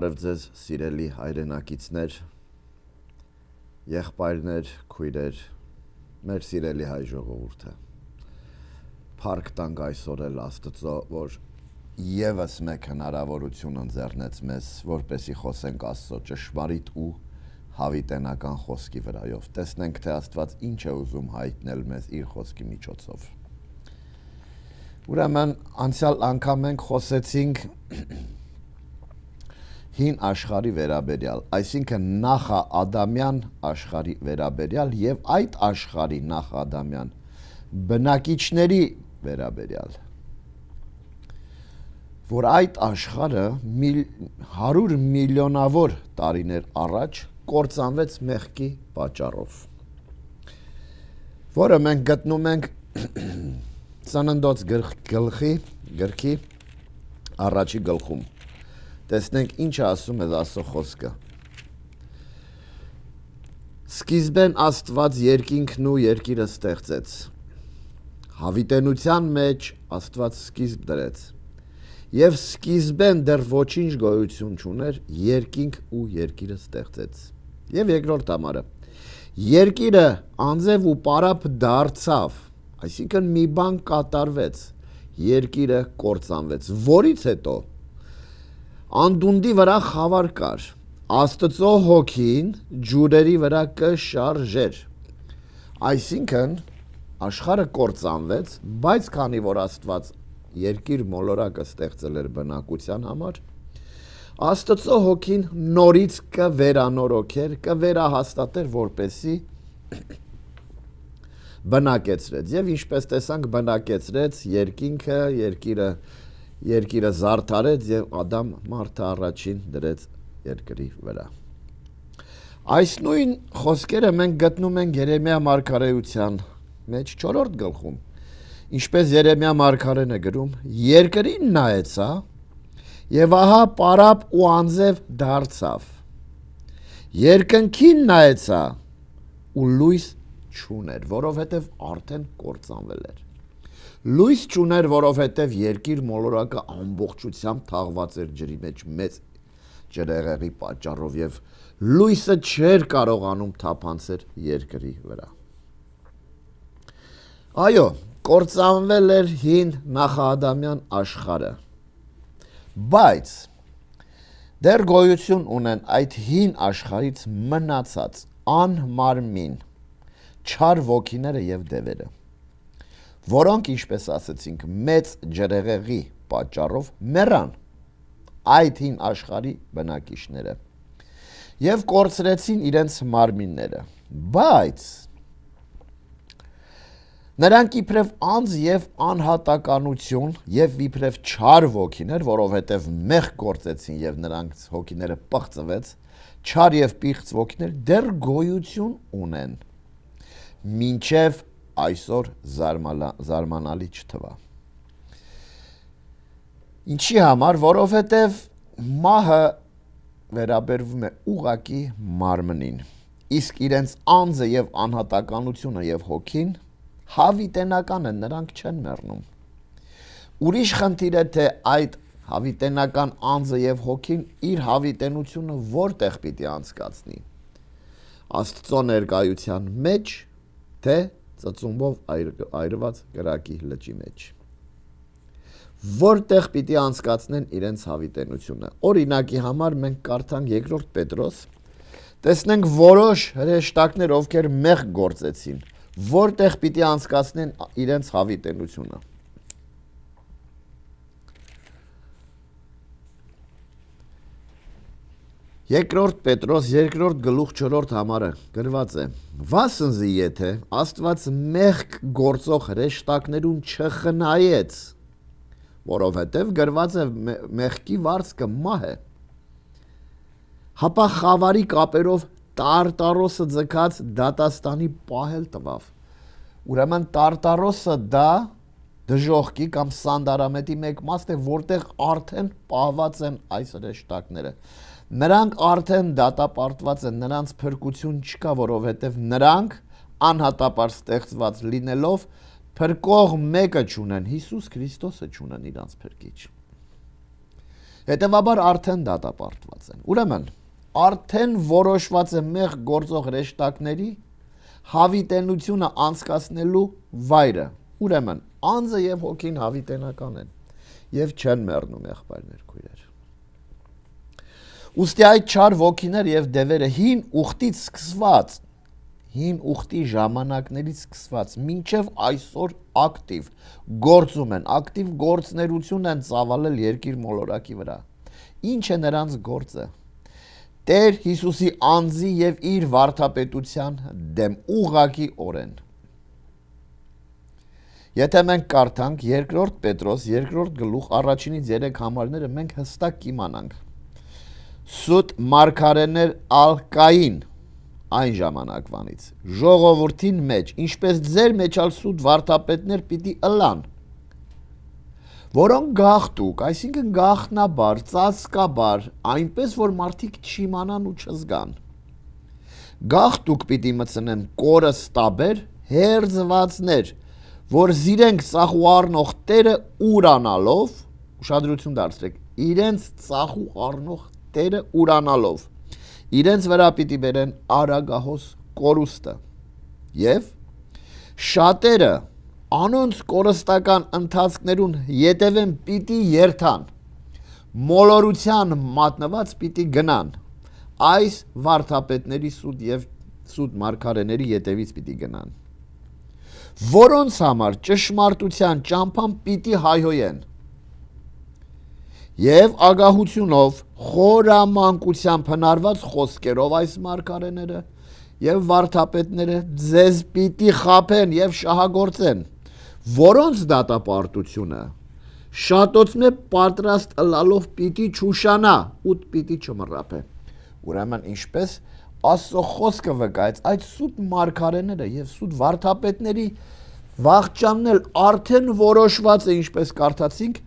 Բարև ձեզ սիրելի հայրենակիցներ, եղբայրներ, քույրեր, մեր սիրելի հայ ժողովուրդը։ Փառք տանք այսօր էլ Աստծո, որ եւս մեկ հնարավորություն ընձեռնեց մեզ, որպեսզի խոսենք Աստծո ճշմարիտ ու հավիտենական խոսքի վրայով։ Տեսնենք, թե Աստված ինչ է ուզում հայտնել մեզ իր խոսքի միջոցով։ Ուրեմն անցյալ անգամ մենք խոսեցինք հին աշխարհի վերաբերյալ, այսինքն նախադամյան աշխարհի վերաբերյալ եւ այդ աշխարհի նախադամյան բնակիչների վերաբերյալ, որ այդ աշխարհը 100 միլիոնավոր տարիներ առաջ կործանվեց մեղքի պատճառով, որը մենք գտնում ենք Ծննդոց գրքի առաջի գլխում։ Տեսնենք ինչ ասում է Աստծո խոսքը։ Սկիզբեն Աստված երկինքն ու երկիրը ստեղծեց։ Հավիտենության մեջ Աստված սկիզբ դրեց։ Եվ սկիզբեն դեռ ոչինչ գոյություն չուներ, երկինք ու երկիրը ստեղծեց։ Եվ երկրորդ համարը։ Երկիրը անձև ու պարապ դարձավ, այսինքն մի բան կատարվեց, երկիրը կործանվեց, որից հետո անդունդի վրա խավար կար, Աստծո հոգին ջուրերի վրա կշարժեր, այսինքն աշխարհը կործանվեց, բայց քանի որ Աստված երկիր մոլորակը ստեղծել էր բնակության համար, Աստծո հոգին նորից կվերանորոգեր, կվերահաստատեր, որպեսզի բնակեցրեց, եւ ինչպես տեսանք բնակեցրեց երկինքը, երկիրը զարդարեց եւ Ադամ մարդը առաջին դրեց երկրի վրա։ Այս նույն խոսքերը մենք գտնում ենք Երեմիա մարգարեության մեջ 4-րդ գլխում, ինչպես Երեմիա մարգարեն է գրում. երկրին նայեցա եւ ահա պարապ ու անձև դարձավ, երկնքին նայեցա ու լույս չուներ, որովհետև արդեն կործանվել էր։ Լույս չուներ, որովհետև երկիր մոլորակը ամբողջությամբ թաղված էր ջրի մեջ մեծ ջրեղեղի պատճառով եւ լույսը չէր կարողանում թափանցել երկրի վրա։ Այո, կործանվել էր հին նախադամյան աշխարհը, բայց դեռ գոյություն ունեն այդ հին աշխարհից մնացած անմարմին չար ոգիները եւ դևերը, որոնք, ինչպես ասեցինք, մեծ ջրեղեղի պատճառով մեռան, այդ հին աշխարհի բնակիչները եւ կորցրեցին իրենց մարմինները, բայց նրանք իբրև անձ եւ անհատականություն եւ իբրև չար ոգիներ, որովհետեւ մեղք գործեցին եւ նրանց հոգիները պղծվեց, չար եւ պիղծ ոգիներ դեռ գոյություն ունեն, մինչև այսօր զարմանալի չթվա։ Ինչի համար, որովհետև մահը վերաբերվում է ուղղակի մարմնին, իսկ իրենց անձը եւ անհատականությունը եւ հոգին հավիտենական են, նրանք չեն մեռնում։ Ուրիշ խնդիր է, թե այդ հավիտենական անձը եւ հոգին իր հավիտենությունը որտեղ պիտի անցկացնի։ Աստծո ներկայության մեջ, թե ծծումբով այրված կրակի լճի մեջ, որտեղ պիտի անցկացնեն իրենց հավիտենությունը։ Օրինակի համար մենք կարդանք 2 Պետրոս, տեսնենք որոշ հրեշտակներ, ովքեր մեղք գործեցին, որտեղ պիտի անցկացնեն իրենց հավիտենությունը։ 2 Պետրոս 2 գլուխ 4 համարը գրված է. Վասնզի եթե Աստված մեղք գործող հրեշտակներուն չխնայեց, որովհետև գրված է մեղքի վարձքը մահ է, հապա խավարի կապերով Տարտարոսը ձգած դատաստանի պահել տվավ։ Ուրեմն Տարտարոսը դա դժողքի կամ սանդարամետի մեկ մաս է, որտեղ արդեն պահված են այս հրեշտակները։ Նրանք արդեն դատապարտված են, նրանց փրկություն չկա, որովհետև նրանք անհատապար ստեղծված լինելով փրկող մեկը չունեն, Հիսուս Քրիստոսը չունեն իրանց փրկիչ։ Հետևաբար արդեն դատապարտված են։ Ուրեմն, արդեն որոշված է մեղ գործող հրեշտակների հավիտենությունը անցկացնելու վայրը։ Ուրեմն, անձը եւ հոգին հավիտենական են եւ չեն մեռնում եղբայրներ քույրեր։ Ուստի այդ չար ոգիներ եւ դևերը հին ուխտի ժամանակներից սկսված մինչև այսօր ակտիվ գործում են, ակտիվ գործունեություն են ծավալել երկիր մոլորակի վրա։ Ինչ է նրանց գործը։ Տեր Հիսուսի անձի եւ իր վարդապետության դեմ ուղղակի օրեն։ Եթե մենք կարդանք 2 Պետրոս 2 գլուխ 1-ից 3 համարները, մենք հստակ կիմանանք։ Սուտ մարգարեներ ալկային այն ժամանակվանից ժողովրդին մեջ, ինչպես ձեր մեջ ալ սուտ վարդապետներ պիտի ըլան, որոնք գաղտուկ, այսինքն գաղտնաբար, ծածկաբար, այնպես որ մարդիկ չիմանան ու չզգան։ Գաղտուկ պիտի մտցնեն կորստաբեր հերձվածներ, որ զիրենք ծախու առնող Տերը ուրանալով, ուշադրություն դարձրեք, իրենց ծախու առնող Տերը ուրանալով, իրենց վրա պիտի բերեն արագահոս կորուստը եւ շատերը անոնց կորստական ընթացքներուն յետևեն պիտի երթան, մոլորության մատնված պիտի գնան, այս վարդապետների սուտ եւ սուտ մարգարեների յետևից պիտի գնան, որոնց համար ճշմարտության ճամփան պիտի հայհոյեն եւ ագահությունով խորամանկությամբ հնարված խոսքերով այս մարգարեները եւ վարդապետները ձեզ պիտի խաբեն եւ շահագործեն, որոնց դատապարտությունը շատոցմե պատրաստ ըլալով պիտի չուշանա, ուտ պիտի չմռապե։ Ուրեմն ինչպես Աստծո խոսքը վկայեց, այդ սուտ մարգարեները եւ սուտ վարդապետների վաղճանն էլ արդեն որոշված է, ինչպես կարդացինք,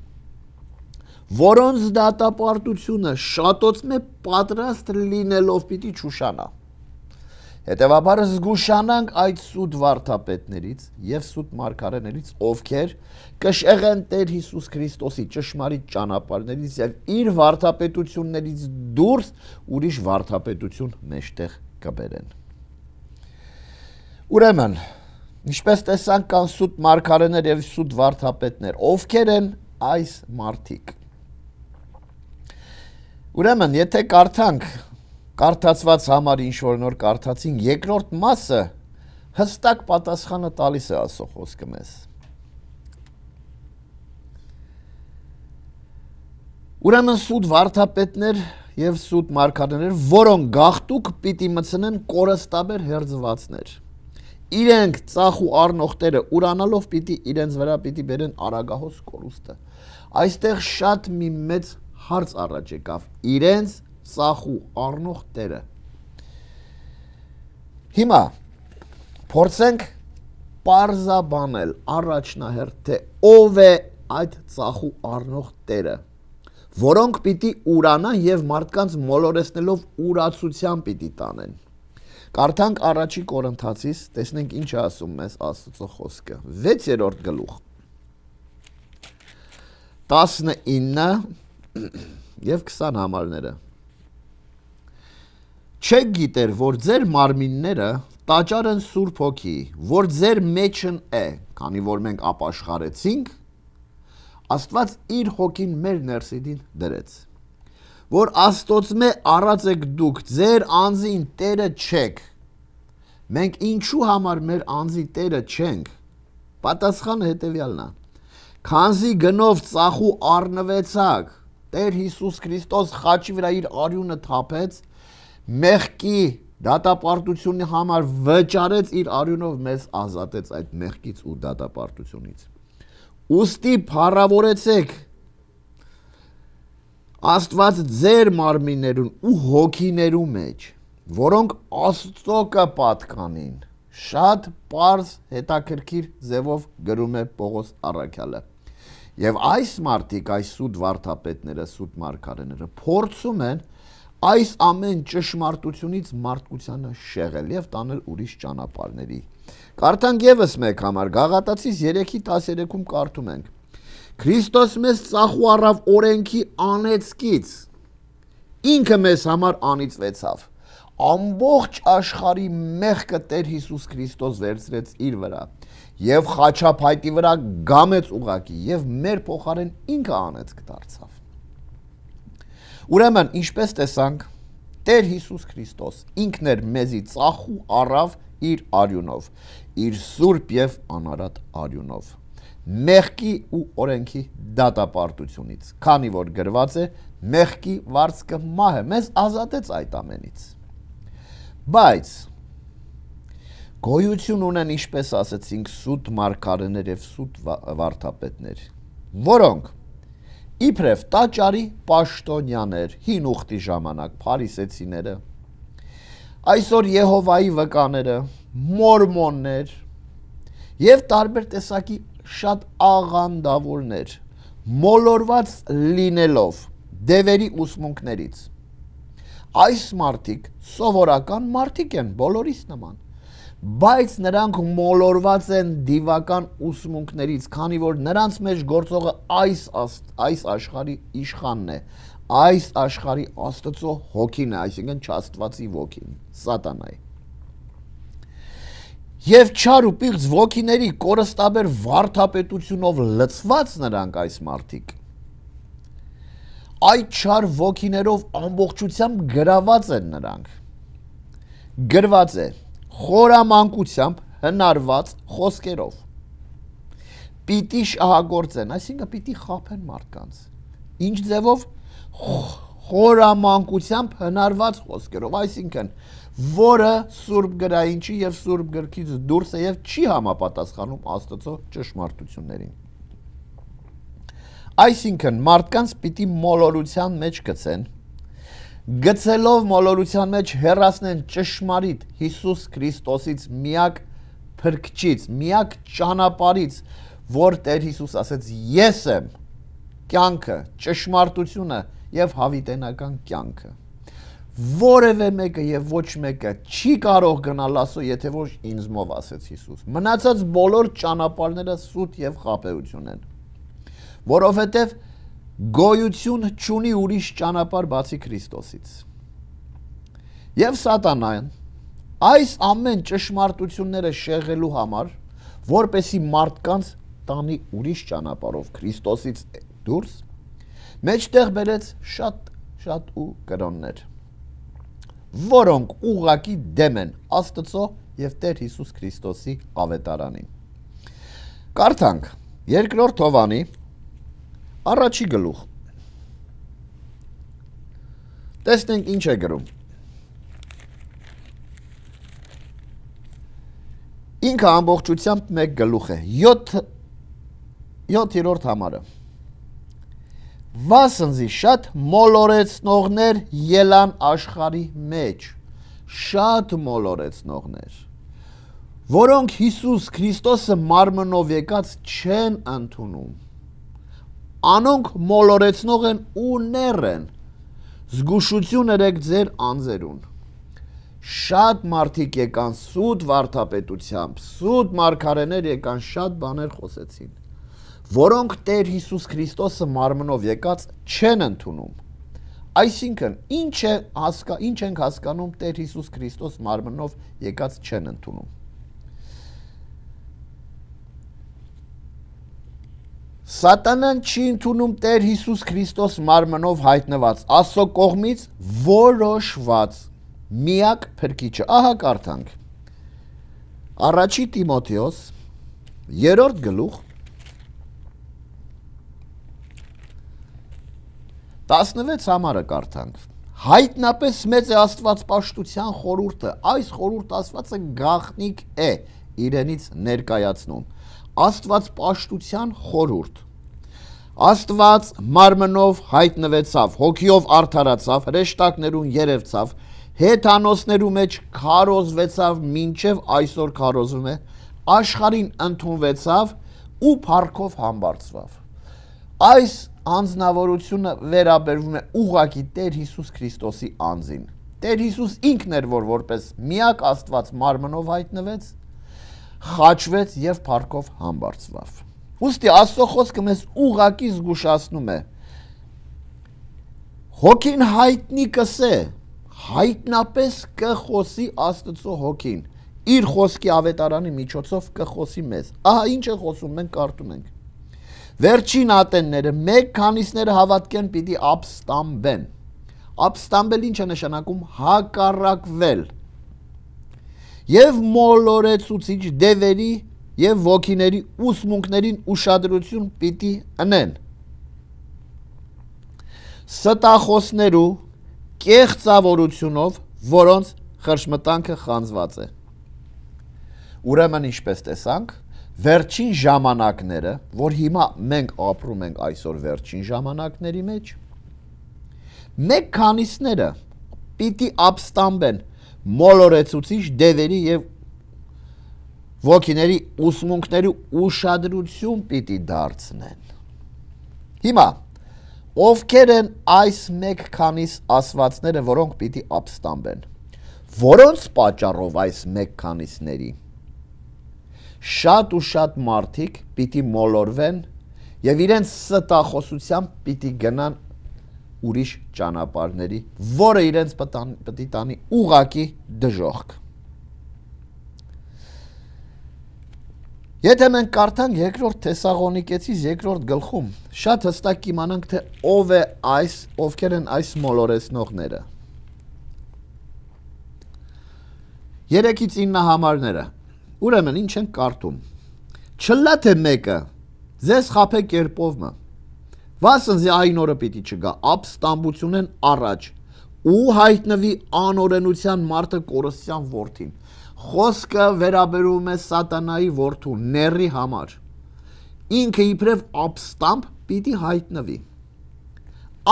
որոնց դատապարտությունը շատոցմե պատրաստ լինելով պիտի չուշանա։ Հետևաբար զգուշանանք այդ սուտ վարդապետներից եւ սուտ մարգարեներից, ովքեր կշեղեն Տեր Հիսուս Քրիստոսի ճշմարիտ ճանապարհներից եւ իր վարդապետություններից դուրս ուրիշ վարդապետություն մեջտեղ կբերեն։ Ուրեմն, ինչպես տեսանք, կան սուտ մարգարեներ եւ սուտ վարդապետներ, ովքեր են այս մարդիկ։ Ուրեմն, եթե կարդանք կարդացված համարի ինչ-որ նոր կարդացին, երկրորդ մասը հստակ պատասխանը տալիս է Աստծո խոսքը մեզ։ Ուրեմն սուտ վարդապետներ եւ սուտ մարգարեներ, որոնք գաղտուկ պիտի մտցնեն կորստաբեր հերձվածներ։ Իրենք ծախու առնողները ուրանալով պիտի իրենց վրա պիտի բերեն արագահոս կորուստը։ Այստեղ շատ մի մեծ հարց առաջ եկավ, իրենց ծախու առնող Տերը։ Հիմա փորձենք պարզաբանել առաջնահերթ, թե ով է այդ ծախու առնող Տերը, որոնք պիտի ուրանան եւ մարդկանց մոլորեսնելով ուրացության պիտի տանեն։ Կարդանք առաջի Կորինթացիս, տեսնենք ինչ է ասում մեզ Աստծո խոսքը։ 6-րդ գլուխ 19 եւ 20 համարները։ Չեք գիտեր, որ ձեր մարմինները տաճար են Սուրբ Հոգի, որ ձեր մեջն է, քանի որ մենք ապաշխարեցինք, Աստված իր հոգին մեր ներսիդին դրեց։ Որ Աստծոմե առած եք դուք, ձեր անձին Տերը չեք։ Մենք ինչու համար մեր անձի Տերը չենք։ Պատասխանը հետևյալն է։ Քանզի գնով ծախու առնվեցաք, Տեր Հիսուս Քրիստոս խաչի վրա իր արյունը թափեց, մեղքի դատապարտությունի համար վճարեց իր արյունով մեզ ազատեց այդ մեղքից ու դատապարտությունից։ Ուստի փառավորեցեք Աստված ձեր մարմիններուն ու հոգիներու մեջ, որոնք Աստծո կպատկանին, շատ պարզ հետաքրքիր ձևով գրում է Պողոս առաքյալը։ Եվ այս մարդիկ, այս սուտ վարդապետները, սուտ մարգարեները փորձում են այս ամեն ճշմարտությունից մարդկությանը շեղել եւ տանել ուրիշ ճանապարհների։ Կարդանք եւս մեկ համար Գաղատացիս 3:13-ում կարդում ենք. Քրիստոս մեզ ծախու առավ օրենքի անեծքից, ինքը մեզ համար անիծվեցավ, ամբողջ աշխարհի մեղքը Տեր Հիսուս Քրիստոս վերցրեց իր վրա եւ խաչափայտի վրա գամեց ուղակի եւ մեր փոխարեն ինքը անեծք դարձավ։ Ուրեմն, ինչպես տեսանք, Տեր Հիսուս Քրիստոս ինքն էր մեզի ծախու առավ իր արյունով, իր սուրբ եւ անարատ արյունով, մեղքի ու օրենքի դատապարտությունից, քանի որ գրված է մեղքի վարձքը մահ է, մեզ ազատեց այդ ամենից։ Բայց գոյություն ունեն, ինչպես ասեցինք, սուտ մարգարեներ եւ սուտ վարդապետներ, որոնք իբրև տաճարի պաշտոնյաներ, հին ուխտի ժամանակ փարիսեցիները, այսօր Եհովայի վկաները, մորմոններ եւ տարբեր տեսակի շատ աղանդավորներ, մոլորված լինելով դևերի ուսմունքներից, այս մարդիկ սովորական մարդիկ են, բոլորիս նման, բայց նրանք մոլորված են դիվական ուսմունքներից, քանի որ նրանց մեջ գործողը այս աշխարհի իշխանն է, այս աշխարհի Աստծո հոգին է, այսինքն չաստվածի ոգին, սատանայի։ Եվ չար ու պիղծ ոգիների կորստաբեր վարդապետությունով լցված նրանք այս մարդիկ, այդ չար ոգիներով ամբողջությամբ գրաված են նրանք, գրված է խորամանկությամբ հնարված խոսքերով, պիտի շահագործեն, այսինքն պիտի խաբեն մարդկանց, ինչ ձևով խորամանկությամբ հնարված խոսքերով, այսինքն որը սուրբ գրային չի եւ սուրբ գրքից դուրս է եւ չի համապատասխանում Աստծո ճշմարտություններին։ Այսինքն մարդկանց պիտի մոլորության մեջ գցեն, գցելով մոլորության մեջ հեռացնեն ճշմարիտ Հիսուս Քրիստոսից միակ փրկչից, միակ ճանապարհից, որ Տեր Հիսուս ասեց. ես եմ կյանքը, ճշմարտությունը եւ հավիտենական կյանքը։ Որևէ մեկը եւ ոչ մեկը չի կարող գնալ Աստծո, եթե ոչ ինձմով, ասեց Հիսուս։ Մնացած բոլոր ճանապարհները սուտ եւ խաբեություն են, որովհետեւ գոյություն չունի ուրիշ ճանապարհ բացի Քրիստոսից։ Եվ սատանան այս ամեն ճշմարտությունները շեղելու համար, որպեսի մարդկանց տանի ուրիշ ճանապարհով Քրիստոսից դուրս, մեջտեղ բերեց շատ ու կրոններ, որոնք ուղղակի դեմ են Աստծո եւ Տեր Հիսուս Քրիստոսի ավետարանին։ Կարդանք Երկրորդ Հովանի առաջի գլուխ։ Տեսնենք ինչ է գրում։ Ինքը ամբողջությամբ մեկ գլուխ է, 7-րդ համարը։ Վասնզի շատ մոլորեցնողներ ելան աշխարհի մեջ, շատ մոլորեցնողներ, որոնք Հիսուս Քրիստոսը մարմնով եկած չեն ընդունում, անոնք մոլորեցնող են ու ներ են, զգուշություն ըրեք ձեր անձերուն։ Շատ մարդիկ եկան սուտ վարդապետությամբ, սուտ մարգարեներ եկան, շատ բաներ խոսեցին, որոնք Տեր Հիսուս Քրիստոսը մարմնով եկած չեն ընդունում։ Այսինքն, ինչ ենք հասկանում Տեր Հիսուս Քրիստոս մարմնով եկած չեն ընդունում։ Սատանան չի ընդունում Տեր Հիսուս Քրիստոս մարմնով հայտնված Աստծո կողմից որոշված միակ փրկիչը։ Ահա կարդանք Առաջի Տիմոթեոս 3-րդ գլուխ 16 համարը կարդանք։ Հայտնապես մեծ է Աստված պաշտության խորհուրդը, այս խորհուրդ Աստվածը գաղտնիք է իրենից ներկայացնում։ Աստված պաշտության խորհուրդ։ Աստված մարմնով հայտնվեցավ, հոգիով արդարացավ, հրեշտակներուն երևցավ, հեթանոսներու մեջ քարոզվեցավ, մինչև այսօր քարոզվում է, աշխարհին ընդունվեցավ ու փառքով համբարձվավ։ Այս անձնավորությունը վերաբերվում է ուղղակի Տեր Հիսուս Քրիստոսի անձին։ Տեր Հիսուս ինքն էր, որ որպես միակ Աստված մարմնով հայտնվեց, խաչվեց եւ փառքով համբարձվավ։ Ուստի Աստծո խոսքը մեզ ուղակի զգուշացնում է։ Հոգին հայտնի կսե, հայտնապես կխոսի Աստծո հոգին, իր խոսքի ավետարանի միջոցով կխոսի մեզ։ Ահա ինչ է խոսում, մենք կարդում ենք։ Վերջին ատենները, մեկ քանիսները հավատքեն պիտի ապստամբեն։ Ապստամբել ինչ է նշանակում, հակառակվել։ Եվ մոլորեցուցիչ դևերի եւ ոգիների ուսմունքներին ուշադրություն պիտի ընեն։ Ստախոսներու կեղծավորությունով, որոնց խրճմտանքը խանձված է։ Ուրեմն ինչպես տեսանք, վերջին ժամանակները, որ հիմա մենք ապրում ենք այսօր վերջին ժամանակների մեջ, մեկ քանիսները պիտի ապստամբեն մոլորեցուցիչ դևերի եւ ոգիների ուսմունքների ուշադրություն պիտի դարձնեն։ Հիմա ովքեր են այս մեկ քանիս ասվածները, որոնք պիտի ապստամբեն, որոնց պատճառով այս մեկ քանիսների շատ ու շատ մարդիկ պիտի մոլորվեն եւ իրենց ստախոսությամբ պիտի գնան ուրիշ ճանապարհների, որը իրենց պիտի տանի ուղակի դժոխք։ Եթե մենք կարդանք երկրորդ Թեսաղոնիկեցիս երկրորդ գլխում, շատ հստակ կիմանանք, թե ով է այս, ովքեր են այս մոլորեցնողները։ 3-ից 9 համարները։ Ուրեմն ինչ են կարդում։ Չլա թե մեկը ձեզ խափե կերպովը, վասնզի այն օրը պիտի չգա, ապստամբությունեն առաջ, ու հայտնվի անօրենության մարդը կորստյան որդին։ Խոսքը վերաբերում է սատանայի որդու, Նեռի համար։ Ինքը իբրև ապստամբ պիտի հայտնվի։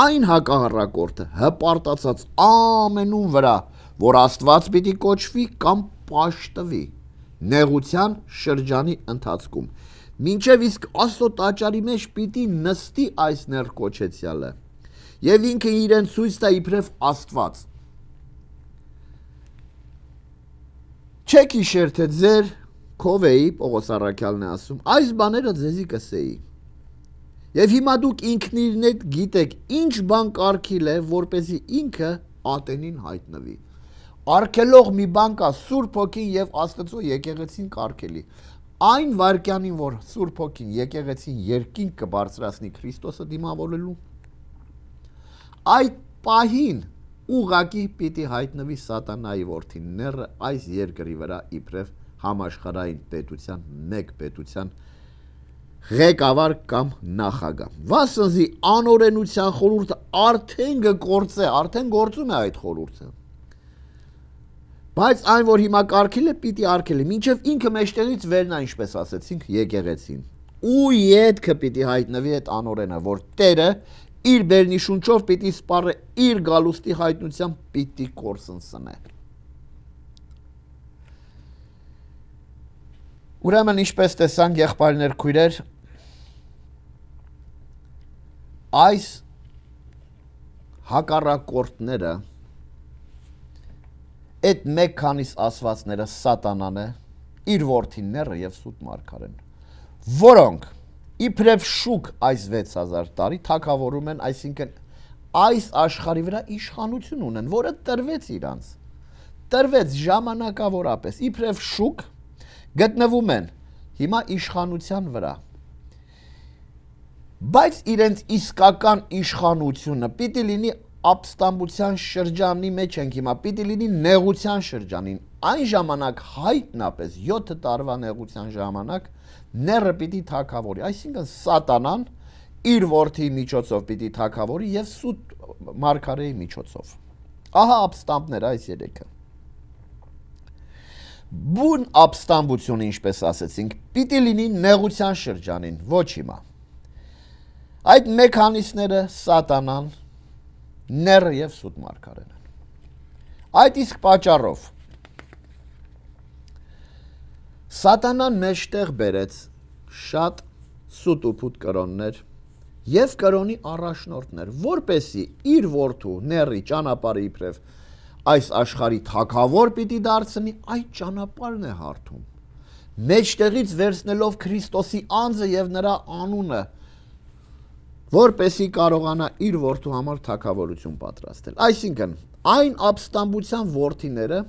Այն հակառակորդը հպարտացած ամենուն վրա, որ Աստված պիտի կոչվի կամ պաշտվի նեղության շրջանի ընթացքում, մինչև իսկ Աստծո տաճարի մեջ պիտի նստի այս ներկոչեցյալը, եւ ինքը իրեն ցույց տա իբրև Աստված։ Չեք իշեր, թե ձեր քովեի, Պողոս առաքյալն է ասում, այս բաները ձեզի կսեի։ Եվ հիմա դուք ինքնիրնեդ գիտեք, ինչ բան կարգիլ է, որպեսզի ինքը ատենին հայտնվի։ Արգելող մի բան կա, Սուրբ Հոգին եւ Աստծո եկեղեցին կարգելի։ Այն վարքյանին, որ Սուրբ Հոգին եկեղեցին երկինք կբարձրացնի Քրիստոսը դիմավորելու, այդ պահին ուղակի պիտի հայտնվի սատանայի որդին, Նեռը այս երկրի վրա իբրև համաշխարհային պետության, մեկ պետության ղեկավար կամ նախագահ։ Վասնզի անօրենության խորհուրդը արդեն գործե, արդեն գործում է այդ խորհուրդը։ Բայց այն, որ հիմա կարգիլ է, պիտի արգելի, մինչև ինքը մեջտեղից վերնա, ինչպես ասեցինք, եկեղեցին։ Ու ետքը պիտի հայտնվի այդ անօրենը, որ Տերը իր բերնի շունչով պիտի սպառե, իր գալուստի հայտնությամբ պիտի կորսնցնե։ Ուրեմն ինչպես տեսանք, եղբայրներ, քույրեր, այս հակառակորդները, այդ մեկ քանիս ասվածները սատանան է, իր որդին Նեռը եւ սուտ մարգարեն, որոնք իբրև շուկ այս 6000 տարի թագավորում են, այսինքն այս աշխարհի վրա իշխանություն ունեն, որը տրվեց իրանց, տրվեց ժամանակավորապես, իբրև շուկ գտնվում են հիմա իշխանության վրա, բայց իրենց իսկական իշխանությունը պիտի լինի ապստամբության շրջանի մեջ ենք հիմա, պիտի լինի նեղության շրջանին, այն ժամանակ հայտնապես 7 տարվա նեղության ժամանակ Նեռը պիտի թագավորի, այսինքն սատանան իր որդի միջոցով պիտի թագավորի եւ սուտ մարգարեի միջոցով։ Ահա ապստամբներ այս երեքը։ Բուն ապստամբությունը, ինչպես ասեցինք, պիտի լինի նեղության շրջանին, ոչ հիմա։ Այդ մեքանիզմները սատանան, Նեռը եւ սուտ մարգարեն են։ Այդ իսկ պատճառով Սատանան մեջտեղ բերեց շատ սուտ ու փուտ կրոններ եւ կրոնի առաջնորդներ, որպեսի իր որդու Նեռի ճանապարհը իբրև այս աշխարհի թագավոր պիտի դարձնի, այդ ճանապարհն է հարթում։ մեջտեղից վերցնելով Քրիստոսի անձը եւ նրա անունը, որպեսի կարողանա իր որդու համար թագավորություն պատրաստել։ Այսինքն, այն ապստամբության որդիները,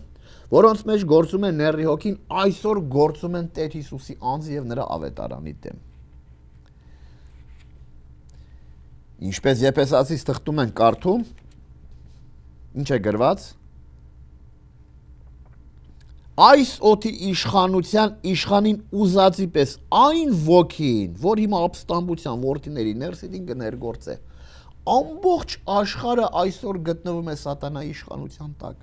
որոնց մեջ գործում է Նեռի հոգին, այսօր գործում են Տեր Հիսուսի անձի եւ նրա ավետարանի դեմ։ Ինչպես Եփեսացիս թղթում են կարդում, ինչ է գրված. այս օդի իշխանության իշխանին ուզածի պես այն ոգին, որ հիմա ապստամբության որդիների ներսին կներգործե, ամբողջ աշխարհը այսօր գտնվում է սատանայի իշխանության տակ։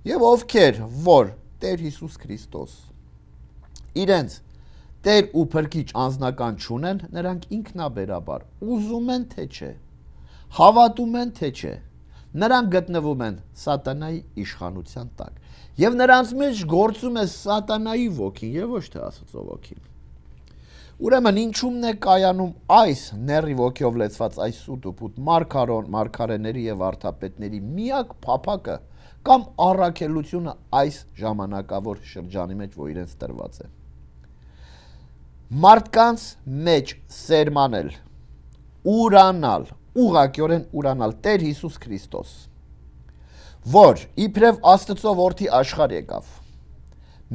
Եվ ովքեր, որ Տեր Հիսուս Քրիստոս իրենց Տեր ու Փրկիչ անձնական չունեն, նրանք ինքնաբերաբար ուզում են թե չէ, հավատում են թե չէ, նրանք գտնվում են սատանայի իշխանության տակ։ Եվ նրանց մեջ գործում է սատանայի ոգին եւ ոչ թե Աստծո ոգին։ Ուրեմն ինչու՞մն է կայանում այս Նեռի ոգիով լեցված այս սուտ ու փուտ մարգարեների եւ վարդապետների միակ փափակը կամ առաքելությունը այս ժամանակավոր շրջանի մեջ, որ իրենց տրված է։ Մարդկանց մեջ սերմանել, ուրանալ, ուղղակիորեն ուրանալ Տեր Հիսուս Քրիստոս, որ իբրև Աստծո որդի աշխարհ եկավ,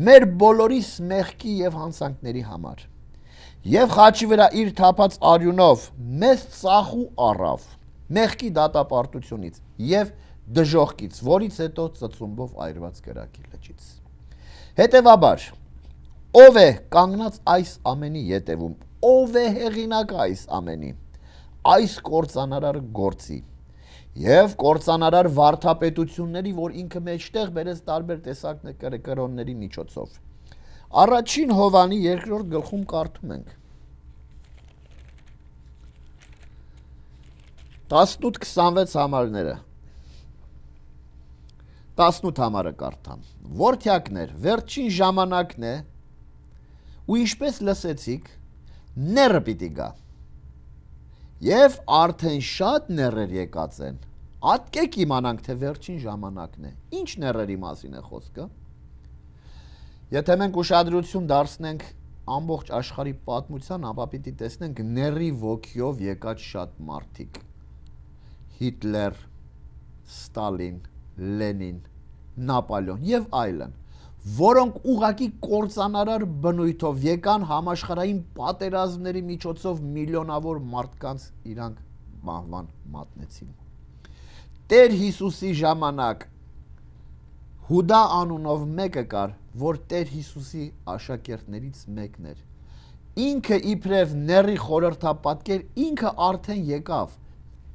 մեր բոլորիս մեղքի եւ հանցանքների համար, եւ խաչի վրա իր թափած արյունով մեզ ծախու առավ մեղքի դատապարտությունից եւ դժոխքից, որից հետո ծծումբով այրված կրակի լճից։ Հետևաբար, ով է կանգնած այս ամենի ետևում, ով է հեղինակը այս ամենի, այս կործանարար գործի եւ կործանարար վարդապետությունների, որ ինքը մեջտեղ բերեց տարբեր տեսակ կրոնների միջոցով։ Առաջին Հովանի 2-րդ գլխում կարդում ենք 18-26 համարները։ 18 համարը կարդամ։ Որդյակներ, վերջին ժամանակն է, ու ինչպես լսեցիք, նեռը պիտի գա։ Եվ արդեն շատ նեռեր եկած են, ատկեք իմանանք, թե վերջին ժամանակն է, ինչ նեռերի մասին է խոսքը։ Եթե մենք ուշադրություն դարձնենք ամբողջ աշխարհի պատմության, ապա պիտի տեսնենք նեռի ոգիով եկած շատ մարդիկ, Հիտլեր, Ստալին, Լենին, Նապոլեոն եւ այլն, որոնք ուղակի կործանարար բնույթով եկան համաշխարհային պատերազմների միջոցով միլիոնավոր մարդկանց իրանք մահվան մատնեցին։ Տեր Հիսուսի ժամանակ Հուդա անունով մեկը կար, որ Տեր Հիսուսի աշակերտներից մեկն էր։ Ինքը իբրև նեռի խորհրդապատկեր, ինքը արդեն եկավ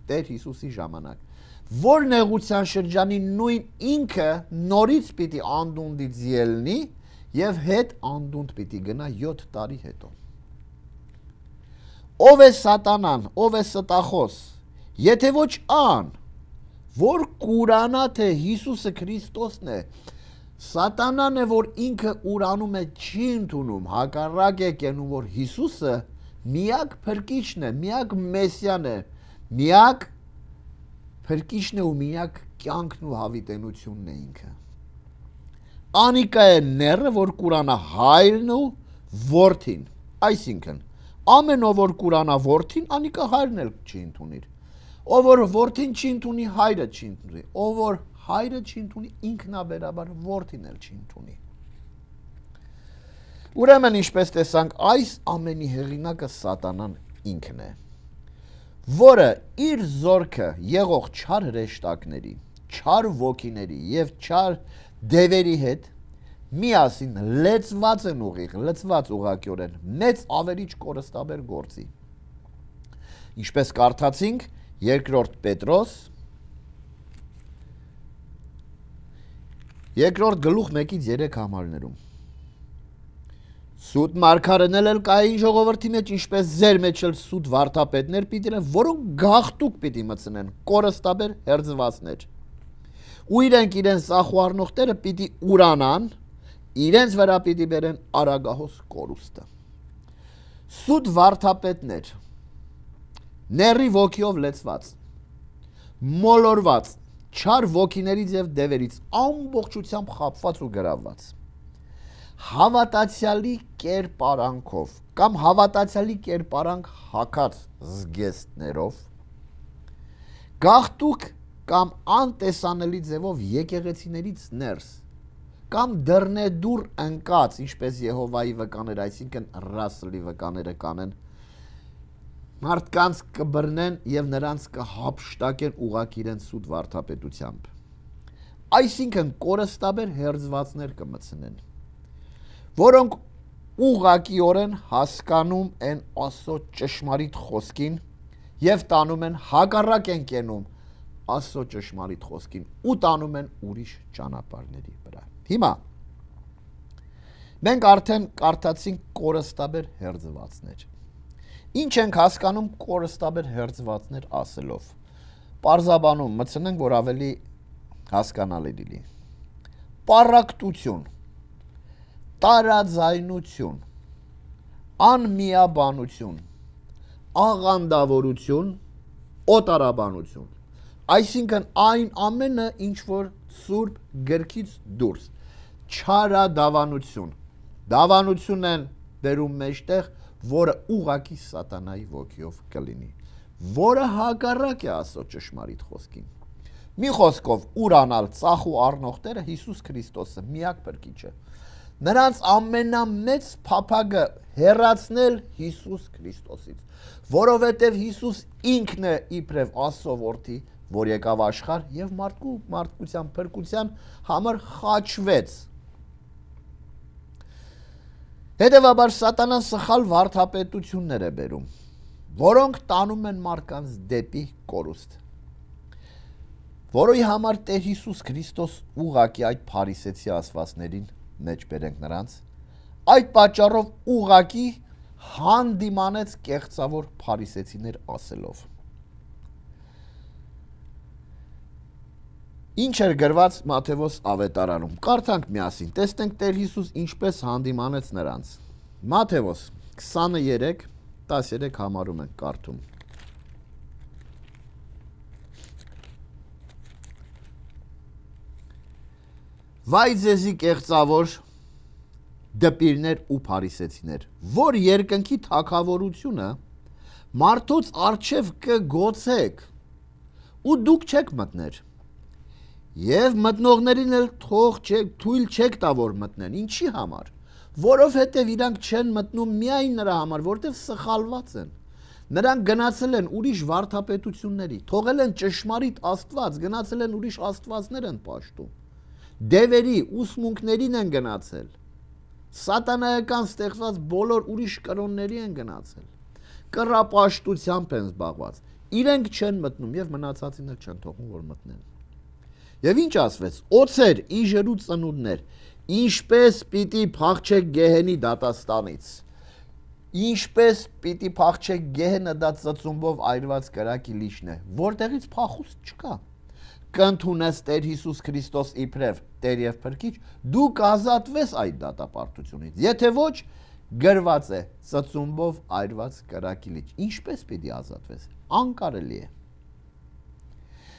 Տեր Հիսուսի ժամանակ, որ նեղության շրջանի նույն ինքը նորից պիտի անդունդից ելնի եւ հետ անդունդ պիտի գնա 7 տարի հետո։ Ով է սատանան, ով է ստախոս, եթե ոչ ան, որ կուրանա թե Հիսուսը Քրիստոսն է, սատանան է, որ ինքը ուրանում է, չի ընդունում, հակառակ է կենում, որ Հիսուսը միակ փրկիչն է, միակ մեսիան է, միակ փրկիչն է ու միակ կյանքն ու հավիտենությունն է ինքը։ Անիկա է նեռը, որ կուրանա հայրն ու որդին, այսինքն ամեն ով որ կուրանա որդին, անիկա հայրն էլ չի ընդունիր, ով որ որդին չի ընդունի, հայրը չի ընդունի, ով որ հայրը չի ընդունի, ինքնաբերաբար որդին էլ չի ընդունի։ Ուրեմն ինչպես տեսանք, այս ամենի հեղինակը սատանան ինքն է, որը իր զորքը եղող չար հրեշտակների, չար ոգիների եւ չար դևերի հետ միասին լեցված են ուղիղ, լցված ուղղակիորեն մեծ ավերիչ կորստաբեր գործի։ Ինչպես կարդացինք 2-րդ Պետրոս 2-րդ գլուխ 1-ից 3 համարներում։ Սուտ մարգարեներ էլ կային ժողովրդի մեջ, ինչպես ձեր մեջ էլ սուտ վարդապետներ պիտի լինեն, որոնք գաղտուկ պիտի մտցնեն, կորստաբեր հերձվածներ։ Ու իրենց ծախուառնողները պիտի ուրանան, իրենց վրա պիտի բերեն արագահոս կորուստը։ Սուտ վարդապետներ, նեռի ոգիով լեցված, մոլորված, չար ոգիներից եւ դևերից ամբողջությամբ խապված ու գրավված, Հավատացյալի կերպարանքով կամ հավատացյալի կերպարանք հակած զգեստներով գաղտուկ կամ անտեսանելի ձևով եկեղեցիներից ներս կամ դռնեդուր ընկած, ինչպես Եհովայի վկաներ, այսինքն Ռասլի վկաները կանեն, մարդկանց կբռնեն եւ նրանց կհափշտակեն ուղղակի իրենց սուտ վարդապետությամբ։ Այսինքն կորստաբեր հերձվածներ կմցնեն, որոնք ուղղակիորեն հասկանում են Աստծո ճշմարիտ խոսքին եւ տանում են հակառակ են կենում Աստծո ճշմարիտ խոսքին ու տանում են ուրիշ ճանապարհների վրա։ Հիմա մենք արդեն կարդացինք կորստաբեր հերձվածներ։ Ինչ ենք հասկանում կորստաբեր հերձվածներ ասելով։ Պարզաբանում մտցնենք, որ ավելի հասկանալի լինի։ Պառակտություն, տարաձայնություն, անմիաբանություն, աղանդավորություն, օտարաբանություն, այսինքն այն ամենը, ինչ որ սուրբ գրքից դուրս, չարադավանություն, դավանություն են բերում մեջտեղ, որը ուղակի սատանայի ոգիով կլինի, որը հակառակ է Աստծո ճշմարիտ խոսքին։ Մի խոսքով ուրանալ ծախ ու առնողները Հիսուս Քրիստոսը միակ փրկիչը։ Նրանց ամենամեծ փափագը հեռացնել Հիսուս Քրիստոսից, որովհետև Հիսուս ինքն է իբրև Աստծո որդի, որ եկավ աշխարհ եւ մարդկության փրկության համար խաչվեց։ Հետևաբար սատանան սխալ վարդապետություններ է բերում, որոնք տանում են մարդկանց դեպի կորուստ։ Որոյի համար Տեր Հիսուս Քրիստոս ուղղակի այդ փարիսեցի ասվածներին մեջ բերենք նրանց, այդ պատճառով ուղղակի հանդիմանեց կեղծավոր փարիսեցիներ ասելով։ Ինչ էր գրված Մատթեոս ավետարանում։ Կարդանք միասին, տեսնենք Տեր Հիսուս ինչպես հանդիմանեց նրանց։ Մատթեոս 23:13 համարում ենք կարդում։ Վայ ձեզի կեղծավոր դպիրներ ու փարիսեցիներ, որ երկնքի թագավորությունը մարդոց առջև կգոցեք ու դուք չեք մտներ։ Եվ մտնողներին էլ թույլ չեք տա, որ մտնեն, ինչի համար, որովհետև իրանք չեն մտնում միայն նրա համար, որտև սխալված են, նրանք գնացել են ուրիշ վարդապետությունների, թողել են ճշմարիտ Աստված, գնացել են ուրիշ աստվածներ են պաշտում, դևերի, ուսմունքներին են գնացել, սատանայական ստեղծված բոլոր ուրիշ կրոնների են գնացել, կռապաշտությամբ են զբաղված, իրենք չեն մտնում և մնացածին էլ չեն թողում, որ մտնեն։ Եվ ինչ ասվեց, օձեր, իժերու ծնունդներ, ինչպես պիտի փախչեք գեհենի դատաստանից, ինչպես պիտի փախչեք գեհենը դա ծծումբով այրված կրակի լիշն է, որտեղից փախուստ չկա, կընդունես Տեր Հիսուս Քրիստոս իբրև Տեր և Փրկիչ, դու կազատվես այդ դատապարտությունից, եթե ոչ, գրված է ծծումբով այրված կրակի լիճ, ինչպես պիտի ազատվես, անկարելի է։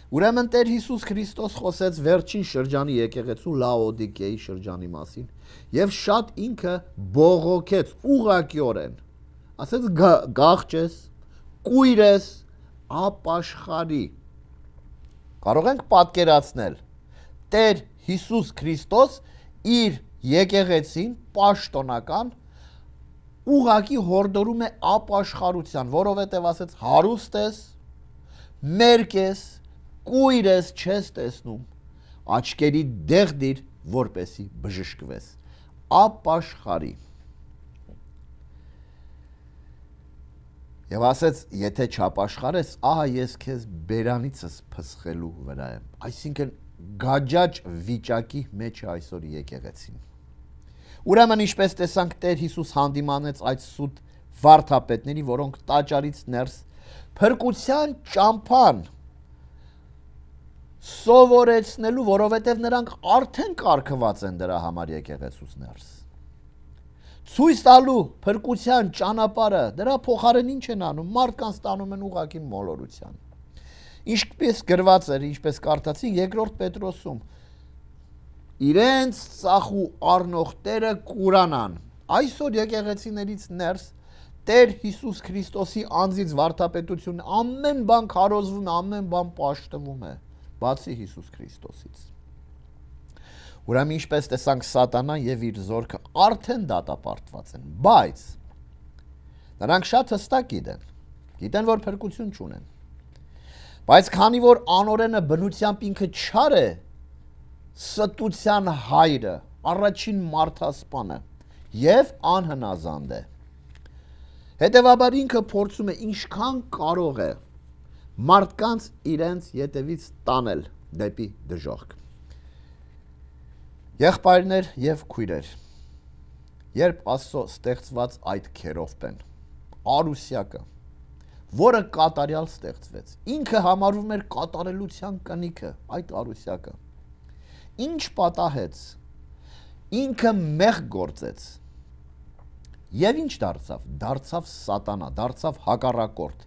Ուրեմն Տեր Հիսուս Քրիստոս խոսեց վերջին շրջանի եկեղեցու Լաոդիկեի շրջանի մասին եւ շատ ինքը բողոքեց ուղղակիորեն, ասեց գաղճ ես, կույր ես, ապաշխարի։ Կարող ենք պատկերացնել Տեր Հիսուս Քրիստոս իր եկեղեցին պաշտոնական ուղղակի հորդորում է ապաշխարության, որովհետեւ ասեց հարուստ ես, մերկ ես, կույր ես չես տեսնում, աչքերի դեղ դիր, որպեսի բժշկվես, ապաշխարի։ Եվ ասեց, եթե չապաշխարես, ահա ես քեզ բերանիցս փսխելու վրա եմ, այսինքն գաջաճ վիճակի մեջ է այսօր եկեղեցին։ Ուրեմն ինչպես տեսանք Տեր Հիսուս հանդիմանեց այդ սուտ վարդապետների, որոնք տաճարից ներս փրկության ճամփան սովորեցնելու, որովհետև նրանք արդեն կարգված են դրա համար եկեղեցուց ներս։ Ցույց տալու փրկության ճանապարհը, դրա փոխարեն ինչ են անում, մարդկանց տանում են ուղղակի մոլորության։ Ինչպես գրված էր, ինչպես կարդացի 2-րդ Պետրոսում, իրենց ծախու առնողները կուրանան։ Այսօր եկեղեցիներից ներս Տեր Հիսուս Քրիստոսի անձից վարդապետություն ամեն բան քարոզվում է, ամեն բան պաշտվում է, բացի Հիսուս Քրիստոսից։ Ուրեմն ինչպես տեսանք Սատանան եւ իր զորքը արդեն դատապարտված են, բայց նրանք շատ հստակ գիտեն, որ փրկություն չունեն։ Բայց քանի որ անօրենը բնությամբ ինքը չար է, ստության հայրը, առաջին մարդասպանը եւ անհնազանդ է, հետեւաբար ինքը փորձում է ինչքան կարող է մարդկանց իրենց ետևից տանել դեպի դժոխք։ Եղբայրներ եւ քույրեր, երբ Աստծո ստեղծված այդ քերովբեն, Արուսյակը, որը կատարյալ ստեղծվեց, ինքը համարվում էր կատարելության կնիքը, այդ Արուսյակը, ինչ պատահեց, ինքը մեղք գործեց, եւ ինչ դարձավ Սատանա, դարձավ հակառակորդ,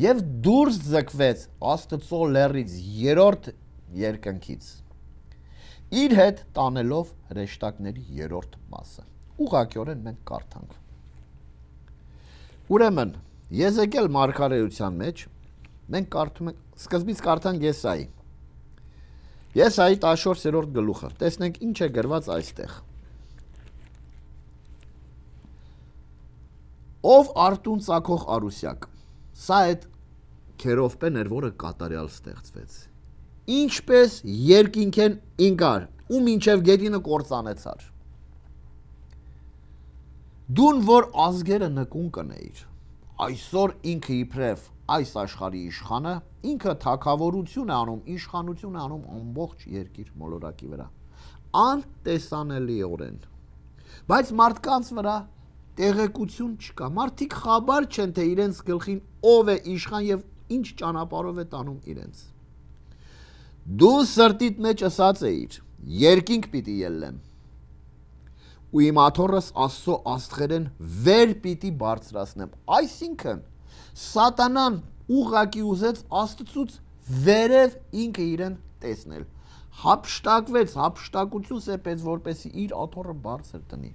եւ դուրս ձգվեց Աստծո լեռից երրորդ երկնքից, իր հետ տանելով հրեշտակների երրորդ մասը։ Ուղղակիորեն մենք կարդանք։ Ուրեմն Եզեկիել մարգարեության մեջ մենք կարդում ենք, սկզբից կարդանք Եսայի։ Եսայի 14-րդ գլուխը, տեսնենք ինչ է գրված այստեղ։ Ով արտուն ծագող Արուսյակ, սա այդ քերովբեն էր, որը կատարյալ ստեղծվեց։ Ինչպես երկինքեն ինկար, ու մինչև գետինը կործանեցար։ Դուն որ ազգերը նկուն կնեիր, այսօր ինքը իբրև այս աշխարհի իշխանը, ինքը թագավորություն է անում, իշխանություն է անում ամբողջ երկիր մոլորակի վրա, անտեսանելիորեն։ Բայց մարդկանց վրա տեղեկություն չկա, մարդիկ խաբար չեն, թե իրենց գլխին ով է իշխան եւ ինչ ճանապարհով է տանում իրենց։ Դու սրտիդ մեջ ասած էիր, երկինք պիտի ելնեմ, ու իմ աթոռս Աստծո աստղերեն վեր պիտի բարձրացնեմ։ Այսինքն Սատանան ուղղակի ուզեց Աստծուց վերև ինքը իրեն տեսնել։ Հափշտակվեց, հափշտակություն սեպեց, որպեսի իր աթոռը բարձր տնի։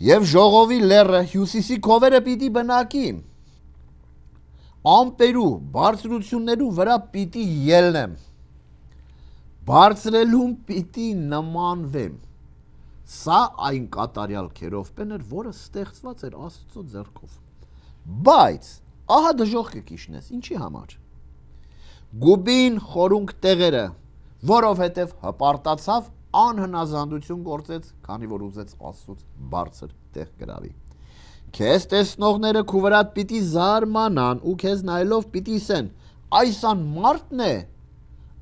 Եվ ժողովի լեռը հյուսիսի քովերը պիտի բնակի, ամպերու, բարձրություններու վրա պիտի ելնեմ, բարձրելուն պիտի նմանվեմ։ Սա այն կատարյալ քերովբեն էր, որը ստեղծված էր Աստծո ձեռքով։ Բայց ահա դժոխքը կիշնես, ինչի համար։ Գուբին խորունգ տեղերը, որովհետև հպարտացավ, անհնազանդություն գործեց, քանի որ ուզեց Աստծուց բարձր տեղ գրավի։ Քեզ տեսնողները քու վրա պիտի զարմանան ու քեզ նայելով պիտի ասեն.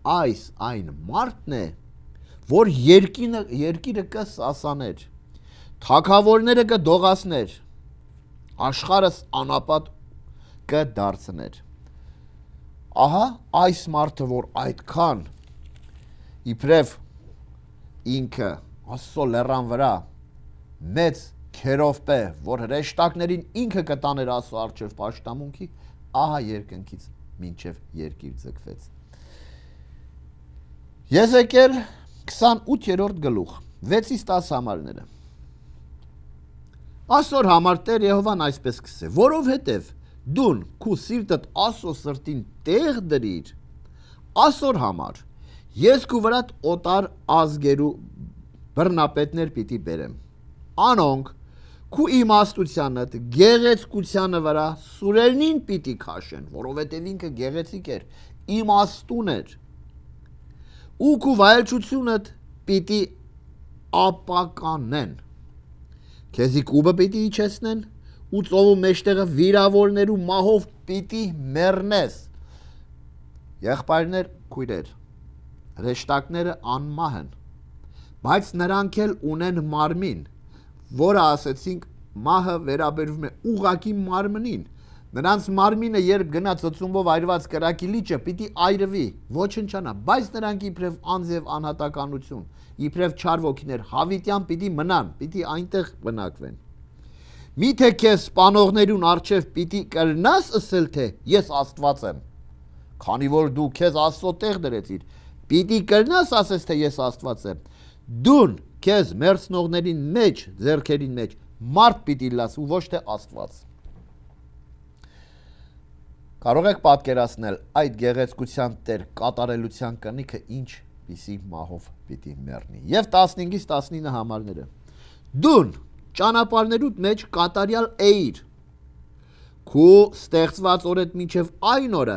այս այն մարդն է, որ երկիրը կսասաներ, թագավորները կդողացներ, աշխարհս անապատ կդարձներ։ Ահա այս մարդը, որ այդքան իբրև ինքը Աստծո լեռան վրա մեծ քերովբե, որ հրեշտակներին ինքը կտաներ Աստծո առջև պաշտամունքի, ահա երկնքից մինչև երկիր ձգվեց։ Եզեկիել 28-րդ գլուխ, 6-ից 10 համարները։ Այսօր համար Տեր Եհովան այսպես կսե, որովհետև դուն քու սիրտդ Աստծո սրտին տեղ դրիր, այսօր համար ես քու վրատ օտար ազգերու բռնապետներ պիտի բերեմ, անոնք քու իմաստությանդ գեղեցկությանը վրա սուրերնին պիտի քաշեն, որովհետև ինքը գեղեցիկ էր, իմաստուն էր, ու քու վայելչությունդ պիտի ապականեն, քեզի կուբը պիտի իջեցնեն, ու ծովու մեջտեղը վիրավորներու մահով պիտի մեռնես։ Եղբայրներ, քույրեր, հրեշտակները անմահ են, բայց նրանք էլ ունեն մարմին, որը ասեցինք մահը վերաբերվում է ուղղակի մարմնին։ Նրանց մարմինը երբ գնա ծծումբով այրված կրակի լիճը պիտի այրվի, ոչնչանա, բայց նրանք իբրև անձ եւ անհատականություն, իբրև չար ոգիներ հավիտյան պիտի մնան, պիտի այնտեղ բնակվեն։ Միթե քեզ սպանողներուն առջև պիտի կրնաս ասել, թե ես Աստված եմ, քանի որ դու քեզ Աստծո տեղ դրեցիր, Պիտի կրնաս ասես թե ես Աստված եմ։ Դուն քեզ մերցնողներին մեջ, ձեռքերին մեջ մարդ պիտի լաս ու ոչ թե Աստված։ Կարող եք պատկերացնել այդ գեղեցկության տեր կատարելության կնիքը ինչպիսի մահով պիտի մեռնի։ Եվ 15-ից 19 համարները։ Դուն ճանապարհներուդ մեջ կատարյալ էիր։ Քու ստեղծված օրդ մինչև այն օրը,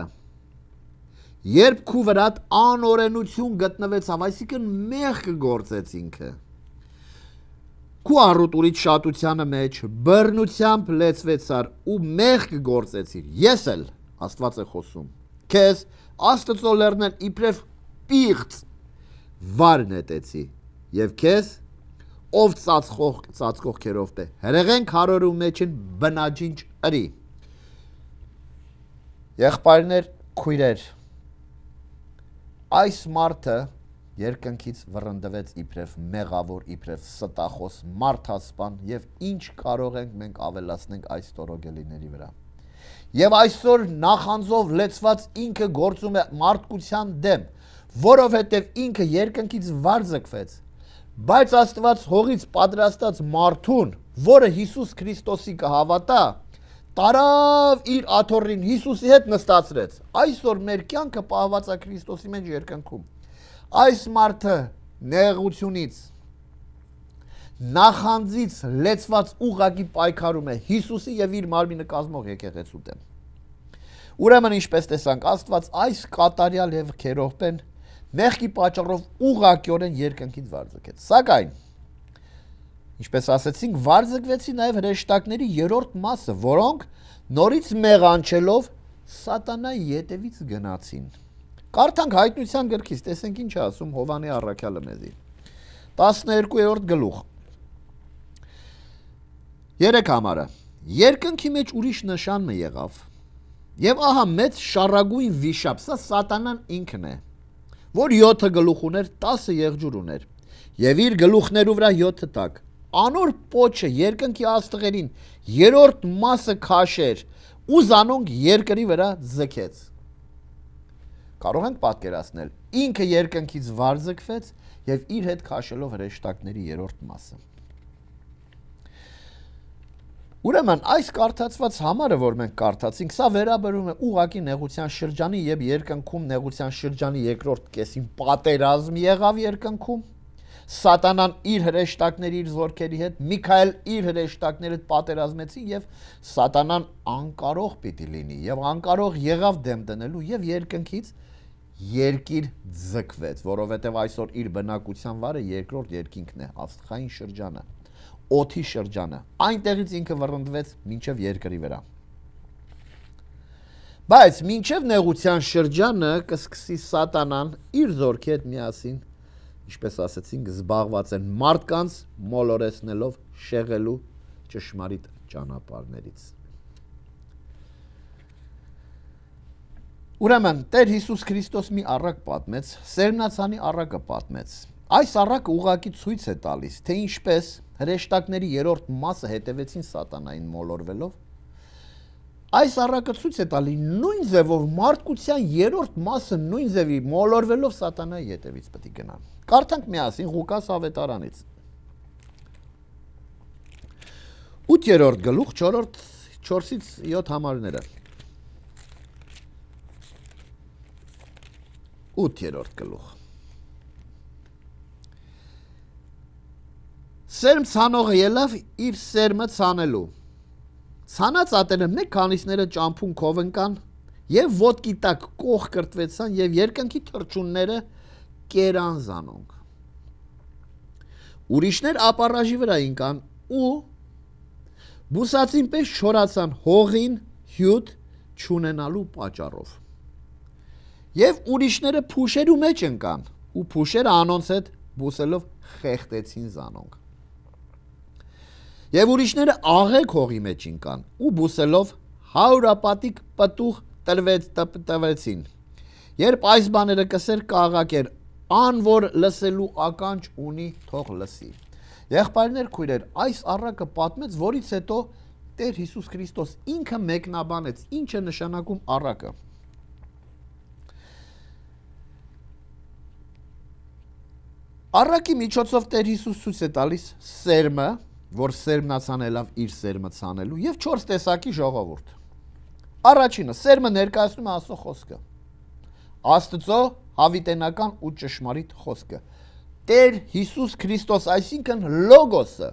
երբ քու վրատ անօրենություն գտնվեցավ, այսինքն մեղք գործեց ինքը։ Քու առուտուրից շատությանը մեջ բռնությամբ լեցվեցար ու մեղք գործեցիր։ Ես էլ Աստված է խոսում։ Քեզ Աստծո լեռնեն իբրև պիղծ վար նետեցի եւ քեզ ով ծածկող քերով է հրեղեն քարորու մեջին բնաջինջ ըրի։ Եղբայրներ, քույրեր, այս մարդը երկնքից վռնդվեց իբրև մեղավոր, իբրև ստախոս, մարդասպան եւ ինչ կարող ենք մենք ավելացնենք այս տորոգելիների վրա։ Եվ այսօր նախանձով լեցված ինքը գործում է մարդկության դեմ, որովհետև ինքը երկնքից վարձակվեց, բայց Աստված հողից պատրաստած մարդուն, որը Հիսուս Քրիստոսի կհավատա, տարավ իր աթոռին Հիսուսի հետ նստացրեց։ Այսօր մեր կյանքը պահված է Քրիստոսի մեջ երկնքում։ Այս մարդը նեղությունից, նախանձից լեցված ուղղակի պայքարում է Հիսուսի եւ իր մարմինը կազմող եկեղեցու դեմ։ Ուրեմն ինչպես տեսանք, Աստված այս կատարյալ եւ քերոհբեն մեղքի պատճառով ուղղակիորեն երկնքից վարձակեց։ Սակայն, ինչպես ասեցինք, վարձակվեցի նաեւ հրեշտակների երրորդ մասը, որոնք նորից մեղանչելով սատանայի ետևից գնացին։ Կարդանք Հայտնության գրքից, տեսենք ինչ է ասում Հովանե առաքյալը մեզի։ 12-րդ գլուխ 3 համարը։ Երկնքի մեջ ուրիշ նշան մը եղավ։ Եվ ահա մեծ շառագույն վիշապ, սա սատանան ինքն է, որ 7 գլուխ ուներ, 10 եղջյուր ուներ, եւ իր գլուխներու վրա 7 տակ։ Անոր պոչը երկնքի աստղերին երրորդ մասը քաշեր ու զանոնք երկրի վրա ձգեց։ Կարող ենք պատկերացնել, ինքը երկնքից վարձակվեց եւ իր հետ քաշելով հրեշտակների երրորդ մասը։ Ուրեմն այս կարդացված համարը, որ մենք կարդացինք, սա վերաբերում է ուղղակի նեղության շրջանի եւ երկնքում նեղության շրջանի երկրորդ կեսին պատերազմ եղավ երկնքում։ Սատանան իր հրեշտակների իր զորքերի հետ, Միքայել իր հրեշտակների հետ պատերազմեցին եւ սատանան անկարող պիտի լինի եւ անկարող եղավ դեմ դնելու եւ երկնքից երկիր ձգվեց, որովհետեւ այսօր իր բնակության վարը երկրորդ երկինքն է, աստղային շրջանը, օդի շրջանը, այնտեղից ինքը վռնդվեց մինչև երկրի վրա։ Բայց մինչև նեղության շրջանը կսկսի սատանան իր զորքի հետ միասին, ինչպես ասեցինք, զբաղված են մարդկանց մոլորեցնելով շեղելու ճշմարիտ ճանապարհներից։ Ուրեմն Տեր Հիսուս Քրիստոս մի առակ պատմեց, Սերմնացանի առակը պատմեց։ Այս առակը ուղղակի ցույց է տալիս, թե ինչպես հրեշտակների երրորդ մասը հետևեցին սատանային մոլորվելով։ Այս առակը ցույց է տալի նույն ձևով մարդկության երրորդ մասը նույն ձևի մոլորվելով սատանայի հետևից պետք է գնա։ Կարդանք միասին Ղուկաս ավետարանից 8-րդ գլուխ 4-ից 7 համարները 8-րդ գլուխ Սերմ ցանողը ելավ իր սերմը ցանելու։ Ցանած ատերը մեկ քանիսները ճամփուն քով ընկան եւ ոտքի տակ կող կրտվեցան եւ երկնքի թռչունները կերան զանոնք։ Ուրիշներ ապառաժի վրա ընկան ու բուսածին պես չորացան հողին հյութ չունենալու պատճառով։ Եվ ուրիշները փուշերու մեջ ընկան ու փուշերը անոնց հետ բուսելով խեղտեցին զանոնք։ Եվ ուրիշները աղեք հողի մեջ ընկան ու բուսելով հարյուրապատիկ պտուղ տվեցին։ Երբ այս բաները կսեր կաղակեր, ան որ լսելու ականջ ունի, թող լսի։ Եղբայրներ, քույրեր, այս առակը պատմեց, որից հետո Տեր Հիսուս Քրիստոս ինքը մեկնաբանեց, ինչ է նշանակում առակը։ Առակի միջոցով Տեր Հիսուս ցույց է տալիս սերմը, որ սերմնացանելավ իր սերմը ցանելու եւ 4 տեսակի ժողովուրդ։ Առաջինը սերմը ներկայացնում է Աստծո խոսքը։ Աստծո հավիտենական ու ճշմարիտ խոսքը։ Տեր Հիսուս Քրիստոս, այսինքն լոգոսը,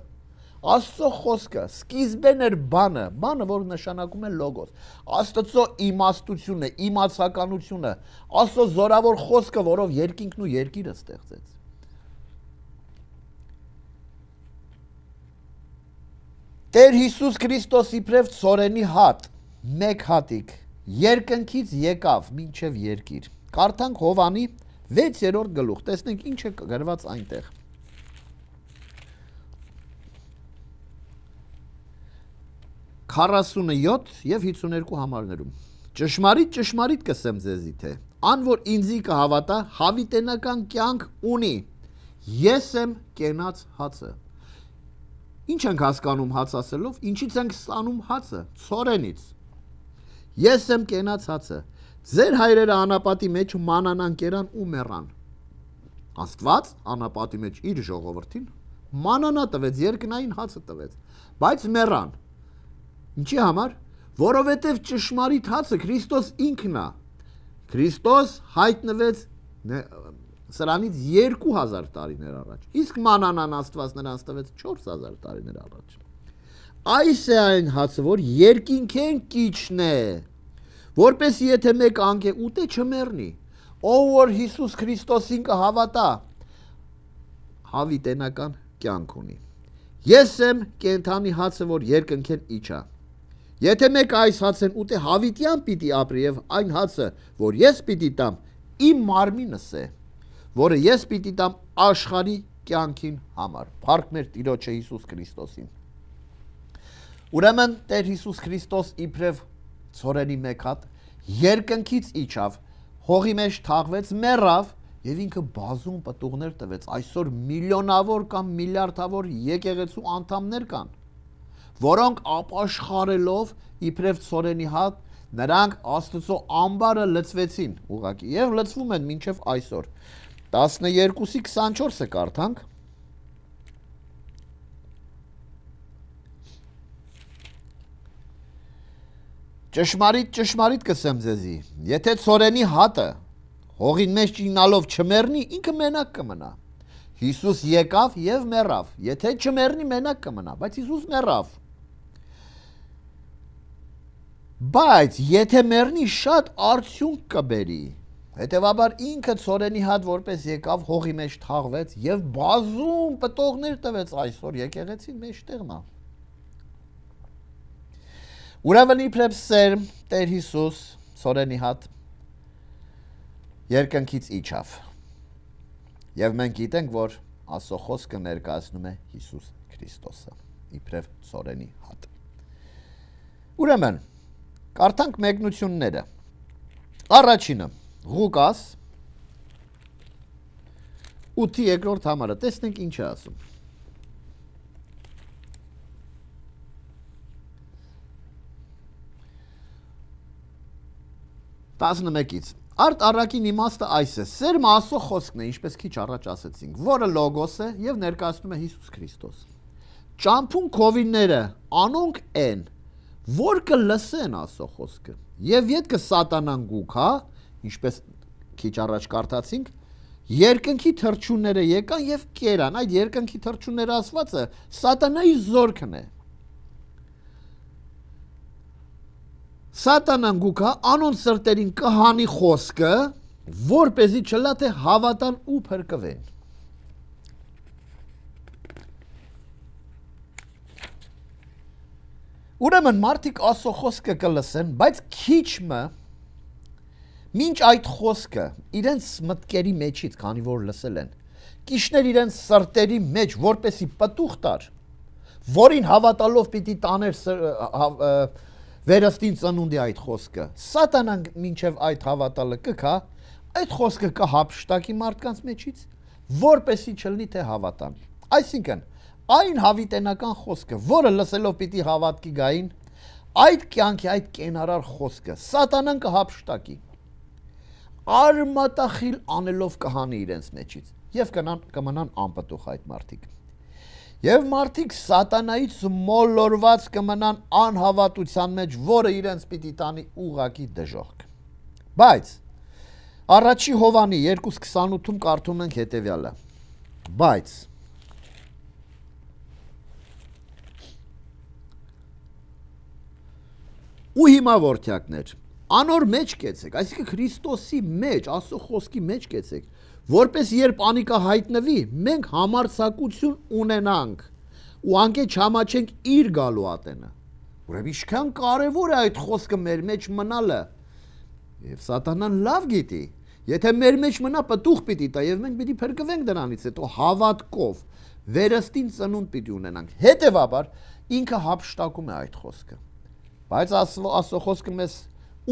Աստծո խոսքը, սկիզբեն էր բանը, որ նշանակում է լոգոս, Աստծո իմաստությունը, իմացականությունը, Աստծո զորավոր խոսքը, որով երկինքն ու երկիրը ստեղծեց։ Տեր Հիսուս Քրիստոսի իբրև ծորենի հատ, մեկ հատիկ, երկնքից եկավ մինչև երկիր։ Կարդանք Հովանի 6-րդ գլուխ, տեսնենք ինչ է գրված այնտեղ։ Քառասունյոթ և 52 համարներում։ Ճշմարիտ կսեմ ձեզի, թե ան որ ինձի կհավատա, հավիտենական կյանք ունի, ես եմ կենաց հացը։ Ինչ ենք հասկանում հաց ասելով, ինչից ենք ստանում հացը, ցորենից։ Ես եմ կենաց հացը, ձեր հայրերը անապատի մեջ մանանան կերան ու մեռան։ Աստված անապատի մեջ իր ժողովրդին մանանա տվեց, երկնային հացը տվեց, բայց մեռան։ Ինչի համար, որովհետև ճշմարիտ հացը Քրիստոս ինքն է։ Քրիստոս հայտնվեց սրանից 2000 տարիներ առաջ, իսկ մանանան Աստված նրանց տվեց 4000 տարիներ առաջ։ Այս է այն հացը, որ երկինքեն կիչն է, որպես եթե մեկ անգե ուտե չմեռնի, ով որ Հիսուս Քրիստոսին կհավատա, հավիտենական կյանք ունի։ Ես եմ կենդանի հացը, որ երկնքեն իջա։ Եթե մեկ այս հացեն ուտե հավիտյան պիտի ապրի եւ այն հացը, որ ես պիտի տամ, իմ մարմինս է, որը ես պիտի տամ աշխարհի կյանքին համար։ Փառք մեր Տիրոջը Հիսուս Քրիստոսին։ Ուրեմն Տեր Հիսուս Քրիստոս իբրև ցորենի մեկ հատ երկնքից իջավ, հողի մեջ թաղվեց, մեռավ եւ ինքը բազում պտուղներ տվեց։ Այսօր միլիոնավոր կամ միլիարդավոր եկեղեցու անդամներ կան, որոնք ապաշխարելով իբրև ցորենի հատ, նրանք Աստծո ամբարը լցվեցին ուղղակի եւ լցվում են մինչեւ այսօր։ 12:24-ը կարդանք։ Ճշմարիտ կսեմ ձեզի, եթե ցորենի հատը հողին մեջ ճինալով չմեռնի, ինքը մենակ կմնա։ Հիսուս եկավ եւ մեռավ, եթե չմեռնի մենակ կմնա, բայց Հիսուս մեռավ։ Բայց եթե մեռնի, շատ արդյունք կբերի։ Հետևաբար ինքը ցորենի հատ որպես եկավ, հողի մեջ թաղվեց եւ բազում պտուղներ տվեց, այսօր եկեղեցին մեջտեղն է։ Ուրեմն իբրև սերմ Տեր Հիսուս ցորենի հատ երկնքից իջավ։ Եվ մենք գիտենք, որ Աստծո խոսքը ներկայացնում է Հիսուս Քրիստոսը, իբրև ցորենի հատ։ Ուրեմն կարդանք մեկնությունները։ Առաջինը Ղուկաս 8-րդ համարը, տեսնենք ինչ է ասում։ 11-ից Արդ առակին իմաստը այս է, սերմը Աստծո խոսքն է, ինչպես քիչ առաջ ասեցինք, որը լոգոս է եւ ներկայացնում է Հիսուս Քրիստոս։ Ճամփուն քովինները անոնք են, որ կլսեն Աստծո խոսքը։ Եվ յետքը սատանան գուքա, ինչպես քիչ առաջ կարդացինք, երկնքի թռչունները եկան եւ կերան։ Այդ երկնքի թռչունները ասվածը սատանայի զորքն է։ Սատանան գուքա անոն սրտերին կհանի խոսքը, որպեսզի չլա թե հավատան ու փրկվեն։ Ուրեմն մարդիկ Աստծո խոսքը կլսեն, բայց քիչը մինչ այդ խոսքը իրենց մտքերի մեջից, քանի որ լսել են, կիշներ իրենց սրտերի մեջ, որպեսզի պտուղ տար, որին հավատալով պիտի տաներ վերստին ծնունդի այդ խոսքը, սատանան մինչև այդ հավատալը կգա, այդ խոսքը կհափշտակի մարդկանց մեջից, որպեսի չլնի թե հավատան։ Այսինքն, այն հավիտենական խոսքը, որը լսելով պիտի հավատքի գային, այդ կյանքի, այդ կենարար խոսքը, սատանան կհափշտակի, արմատախիլ անելով կհանի իրենց մեջից, եւ կմնան անպտուղ այդ մարդիկ։ Եվ մարդիկ սատանայից մոլորված կմնան անհավատության մեջ, որը իրենց պիտի տանի ուղակի դժոխք։ Բայց առաջի Հովանի 2:28-ում կարդում ենք հետևյալը. բայց ու հիմա որդյակներ, անոր մեջ կեցեք, այսինքն Քրիստոսի մեջ, Աստծո խոսքի մեջ կեցեք, որպես երբ անիկա հայտնվի, մենք համարձակություն ունենանք ու անկե չամաչենք իր գալու ատենը։ Ուրեմն ինչքան կարևոր է այդ խոսքը մեր մեջ մնալը։ Եվ սատանան լավ գիտի, եթե մեր մեջ մնա պտուղ պիտի տա եւ մենք պիտի փրկվենք դրանից, հետո հավատքով վերստին ծնունդ պիտի ունենանք։ Հետևաբար ինքը հափշտակում է այդ խոսքը։ Բայց Աստծո խոսքը մեզ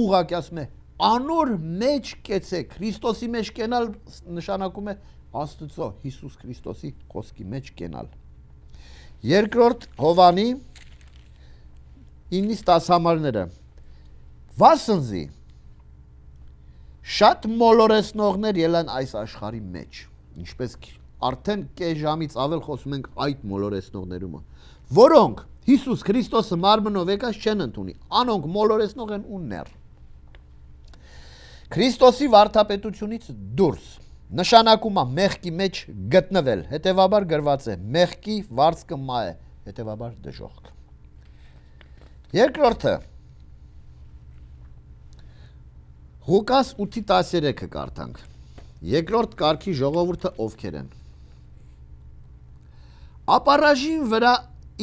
ուղղակի ասում է անոր մեջ կեցեք, Քրիստոսի մեջ կենալ նշանակում է Աստծո Հիսուս Քրիստոսի խոսքի մեջ կենալ։ Երկրորդ Հովանի 9-10 համարները վասնզի շատ մոլորեսնողներ ելան այս աշխարհի մեջ, ինչպես արդեն կես ժամից ավել խոսում ենք այդ մոլորեսնողներումը, որոնք Հիսուս Քրիստոսը մարմնով եկած չեն ընդունի, անոնք մոլորեսնող են ու ներ։ Քրիստոսի վարդապետությունից դուրս նշանակում է մեղքի մեջ գտնվել, հետևաբար գրված է մեղքի վարձքը մահ է, հետևաբար դժոխք։ Երկրորդը Ղուկաս 8:13-ը կարդանք։ Երկրորդ կարգի ժողովուրդը ովքեր են։ Ապառաժին վրա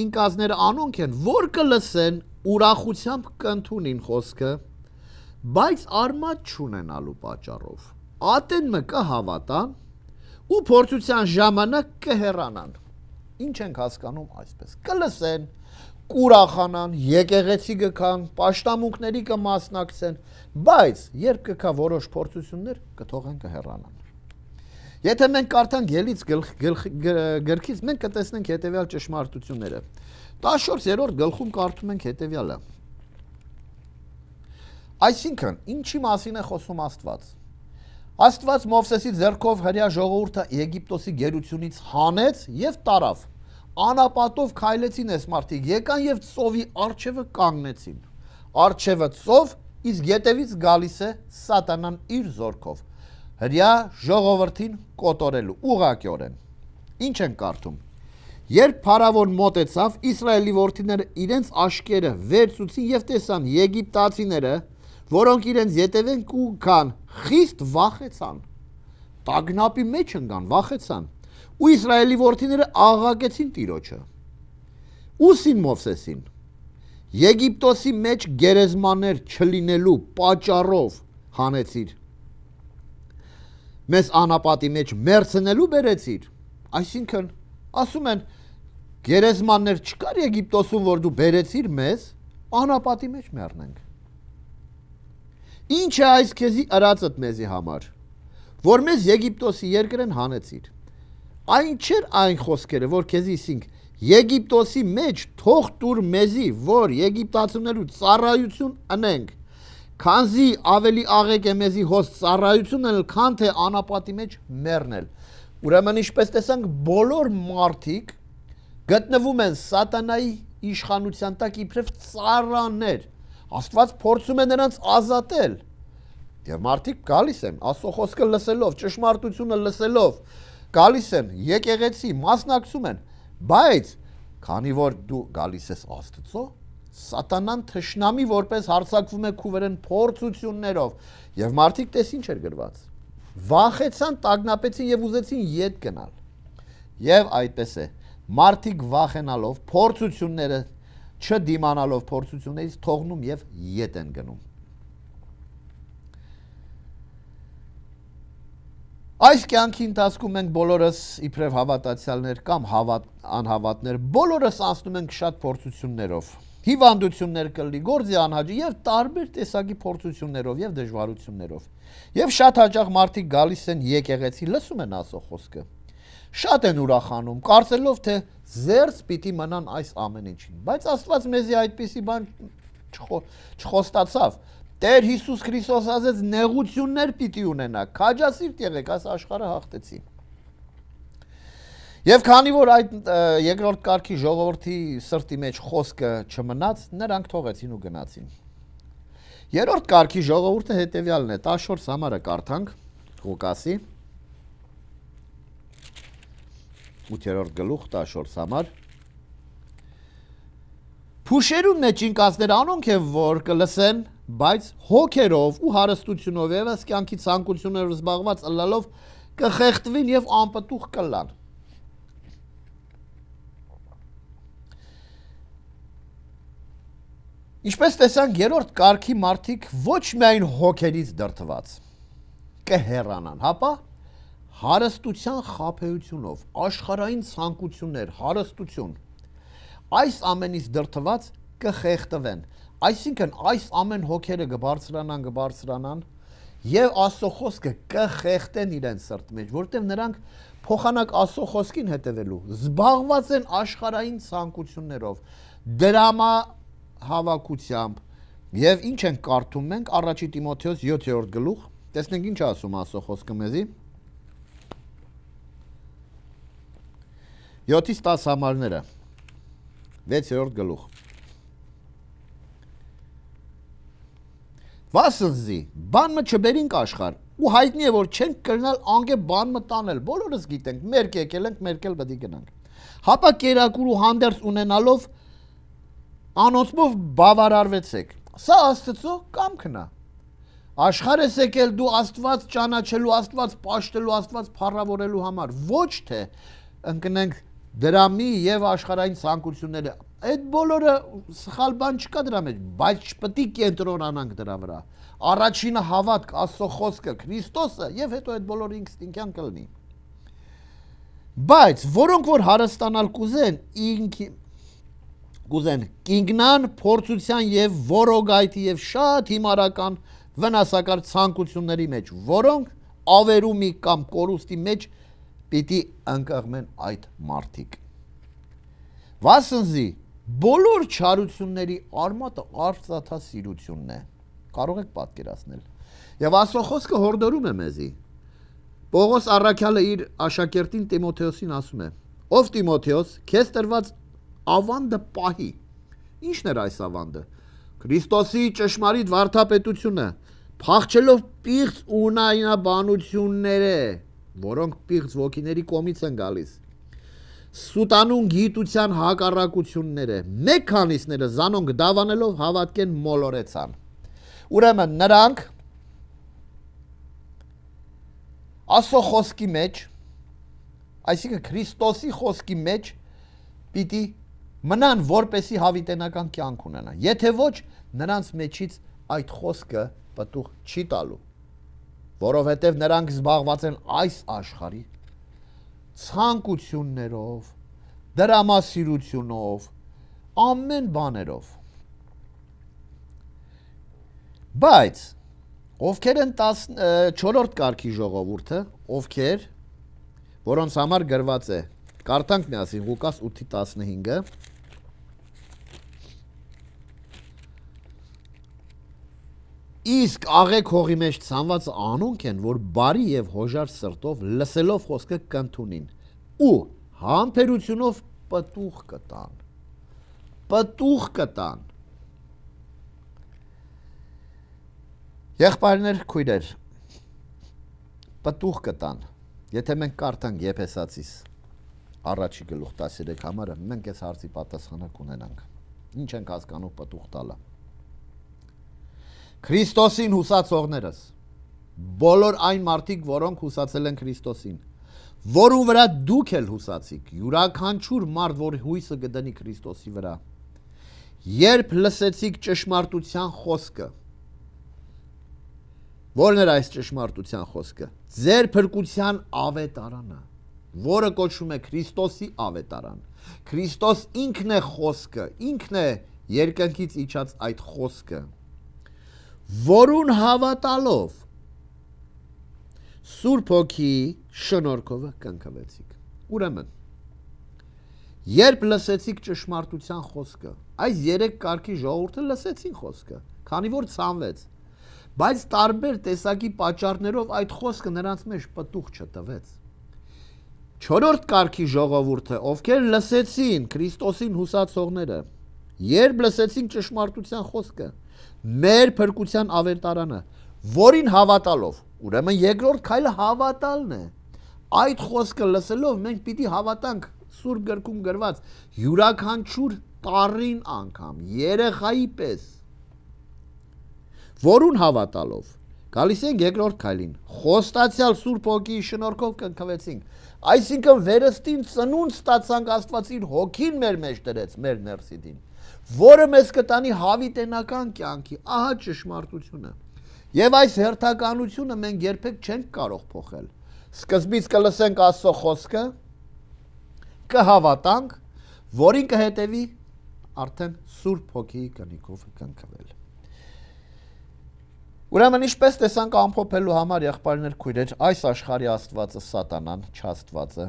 ինկազները անոնք են, որ կլսեն ուրախությամբ կընդունին խոսքը, բայց արմատ չունենալու պատճառով ատենը կհավատան ու փորձության ժամանակ կհեռանան։ Ինչ ենք հասկանում այսպես։ Կլսեն, կուրախանան, եկեղեցի գքան, պաշտամունքների կմասնակցեն, բայց երբ կգա որոշ փորձություններ, կթողեն կհեռանան։ Եթե մենք կարդանք Ելից գրքից, մենք կտեսնենք հետևյալ ճշմարտությունները։ 14-րդ գլխում կարդում ենք հետևյալը։ Այսինքն, ինչի մասին է խոսում Աստված։ Աստված Մովսեսի ձեռքով հրյա ժողովուրդը Եգիպտոսի գերությունից հանեց եւ տարավ։ Անապատով քայլեցին այս մարդիկ, եկան եւ ծովի առջևը կանգնեցին։ Առջևը ծով, իսկ ետևից գալիս է սատանան իր զորքով։ Հրյա ժողովրդին կոտորելու ուղղակիորեն։ Ինչ են կարդում։ Երբ փարավոն մոտեցավ, Իսրայելի որդիները իրենց աշկերը վերցուցին եւ տեսան եգիպտացիները, որոնք իրենց ետևեն կու կան, խիստ վախեցան, տագնապի մեջ ընկան, վախեցան, ու Իսրայելի որդիները աղաղակեցին Տիրոջը։ Ուսին Մովսեսին, Եգիպտոսի մեջ գերեզմաններ չլինելու պատճառով հանեցիր, մեզ անապատի մեջ մերցնելու բերեցիր, այսինքն, ասում են, գերեզմաններ չկար Եգիպտոսում, որ դու բերեցիր մեզ, անապատի մեջ մեռնենք։ Ինչ է այս քեզի ըրացդ մեզի համար, որ մեզ Եգիպտոսի երկրեն հանեցիր։ Այն չէր այն խոսքերը, որ քեզի ասինք, Եգիպտոսի մեջ թող տուր մեզի, որ եգիպտացիներու ծառայություն անենք, քանզի ավելի աղեկ է մեզի հոս ծառայություն անել, քան թե անապատի մեջ մեռնել։ Ուրեմն ինչպես տեսանք, բոլոր մարդիկ գտնվում են սատանայի իշխանության տակ իբրև ծառաներ։ Աստված փորձում է նրանց ազատել։ Եվ մարդիկ գալիս են, Աստծո խոսքը լսելով, ճշմարտությունը լսելով, գալիս են եկեղեցի, մասնակցում են, բայց քանի որ դու գալիս ես Աստծո, սատանան թշնամի որպես հարձակվում է քու վրան փորձություններով, եւ մարդիկ տես ինչ էր գրված։ Վախեցան, տագնապեցին եւ ուզեցին ետ գնալ։ Եվ այդպես է, մարդիկ վախենալով փորձությունները չդիմանալով փորձություններից թողնում եւ ետ են գնում։ Այս կյանքի ընթացքում մենք բոլորս իբրև հավատացյալներ կամ անհավատներ, բոլորս անցնում ենք շատ փորձություններով, հիվանդություններ կլինի, գործի անհաջի եւ տարբեր տեսակի փորձություններով եւ դժվարություններով։ Եվ շատ հաճախ մարդիկ գալիս են եկեղեցի, լսում են Աստծո խոսքը։ Շատ են ուրախանում, կարծելով թե զերծ պիտի մնան այս ամեն ինչին, բայց Աստված մեզի այդպիսի բան չխոստացավ։ Տեր Հիսուս Քրիստոս ասեց նեղություններ պիտի ունենա, քաջասիրտ եղեք, այս աշխարհը հաղթեցի։ Եվ քանի որ այդ երկրորդ կարգի ժողովրդի սրտի մեջ խոսքը չմնաց, նրանք թողեցին ու գնացին։ Երրորդ կարգի ժողովուրդը հետևյալն է, 14 համարը կարդանք Ղուկասի 8-րդ գլուխ 14 համար։ Փուշերուն մեջ ինքածներ անոնք է որ կլսեն, բայց հոգերով ու հարստությունով եւս կյանքի ցանկություններով զբաղված ըլլալով կխեղդվին եւ անպտուղ կլան։ Ինչպես տեսանք, երրորդ կարգի մարդիկ ոչ միայն հոգերից դրդված կհեռանան, հապա հարստության խաբեությունով, աշխարհային ցանկություններ, հարստություն, այս ամենից դրդված կխեղդվեն, այսինքն այս ամեն հոգերը կբարձրանան եւ Աստծո խոսքը կխեղդեն իրենց սրտի մեջ, որտեղ նրանք փոխանակ Աստծո խոսքին հետևելու, զբաղված են աշխարհային ցանկություններով, դրամա հավաքությամբ եւ ինչ են կարդում մենք առաջի Տիմոթեոս 7-րդ գլուխ տեսնենք ինչ ասում Աստծո խոսքը մեզի 7-ից 10 համարները 6-րդ գլուխ Վասնզի բանմը չբերինք աշխարհ ու հայտնի է որ չենք կրնալ անգե բանմը տանել բոլորս գիտենք մերկ եկել ենք մերկել պետք է գնանք հապա կերակուր ու հանդերձ ունենալով Անոնցմով բավարարվեցեք, սա Աստծո կամքն է, աշխարհ ես եկել դու Աստված ճանաչելու, Աստված պաշտելու, Աստված փառավորելու համար, ոչ թե ընկնենք դրամի եւ աշխարհային ցանկությունները, այդ բոլորը սխալ բան չկա դրա մեջ, բայց պետք է կենտրոնանանք դրա վրա, առաջինը հավատք, Աստծո խոսքը, Քրիստոսը եւ հետո այդ բոլորը ինքնին կլինի, բայց որոնք որ հարստանալ կուզեն կինգնան փորձության եւ որոգայթի եւ շատ հիմարական վնասակար ցանկությունների մեջ, որոնք ավերումի կամ կորուստի մեջ պիտի ընկղմեն այդ մարդիկ։ Վասնզի բոլոր չարությունների արմատը արծաթասիրությունն է։ Կարող եք պատկերացնել։ Եվ Աստծո խոսքը հորդորում է մեզի։ Պողոս առաքյալը իր աշակերտին Տիմոթեոսին ասում է. Ով Տիմոթեոս, քեզ տրված ավանդը պահի։ Ինչն էր այս ավանդը։ Քրիստոսի ճշմարիտ վարդապետությունը, փախչելով պիղծ ունայնաբանությունները, որոնք պիղծ ոգիների կողմից են գալիս։ Սուտանուն գիտության հակառակությունները, մեկ քանիսները զանոնք դավանելով հավատքեն մոլորեցան։ Ուրեմն նրանք Աստծո խոսքի մեջ, այսինքն Քրիստոսի խոսքի մեջ պիտի մնան որպեսի հավիտենական կյանք ունենան։ Եթե ոչ, նրանց մեջից այդ խոսքը պտուղ չի տալու, որովհետև նրանք զբաղված են այս աշխարհի ցանկություններով, դրամասիրությունով, ամեն բաներով։ Բայց ովքեր են 14-րդ կարգի ժողովուրդը, ովքեր, որոնց համար գրված է, կարդանք միասին Ղուկաս 8:15-ը, իսկ աղեք հողի մեջ ցանված անոնք են, որ բարի եւ հոժար սրտով լսելով խոսքը կընդունին ու համբերությունով պտուղ կտան։ Եղբայրներ, քույրեր, պտուղ կտան։ Եթե մենք կարդանք Եփեսացիս առաջի գլուխ 13 համարը, մենք այս հարցի պատասխանը կունենանք։ Ինչ ենք հասկանում պտուղ տալը։ Քրիստոսին հուսացողներս, բոլոր այն մարդիկ, որոնք հուսացել են Քրիստոսին, որու վրա դուք էլ հուսացիք, յուրաքանչյուր մարդ, որ հույսը կդնի Քրիստոսի վրա, երբ լսեցիք ճշմարտության խոսքը, որն էր այս ճշմարտության խոսքը, ձեր փրկության ավետարանը, որը կոչվում է Քրիստոսի ավետարան, Քրիստոս ինքն է խոսքը, ինքն է երկնքից իջած այդ խոսքը, որուն հավատալով Սուրբ Հոգի շնորհքով կնքվեցիք։ Ուրեմն, երբ լսեցիք ճշմարտության խոսքը, այս 3 կարգի ժողովուրդը լսեցին խոսքը, քանի որ ցանվեց, բայց տարբեր տեսակի պատճառներով այդ խոսքը նրանց մեջ պտուղ չտվեց։ Չորրորդ կարգի ժողովուրդը, ովքեր լսեցին Քրիստոսին հուսացողները, երբ լսեցին ճշմարտության խոսքը, մեր փրկության ավետարանը, որին հավատալով, ուրեմն երկրորդ քայլը հավատալն է։ Այդ խոսքը լսելով մենք պիտի հավատանք Սուրբ գրքում գրված յուրաքանչյուր տառին անգամ երեխայի պես, որուն հավատալով գալիս ենք երկրորդ քայլին, խոստացյալ Սուրբ Հոգիի շնորհքով կնքվեցինք, այսինքն վերստին ծնունդ ստացանք Աստվածին հոգին մեր մեջ դրեց, մեր ներսիդին, որը մեզ կտանի հավիտենական կյանքի, ահա ճշմարտությունը։ Եվ այս հերթականությունը մենք երբեք չենք կարող փոխել։ Սկզբից կլսենք Աստծո խոսքը, կհավատանք, որին կհետևի արդեն Սուրբ Հոգիի կնիքով կնքվել։ Ուրեմն ինչպես տեսանք ամփոփելու համար եղբայրներ քույրեր, այս աշխարհի աստվածը Սատանան, չաստվածը,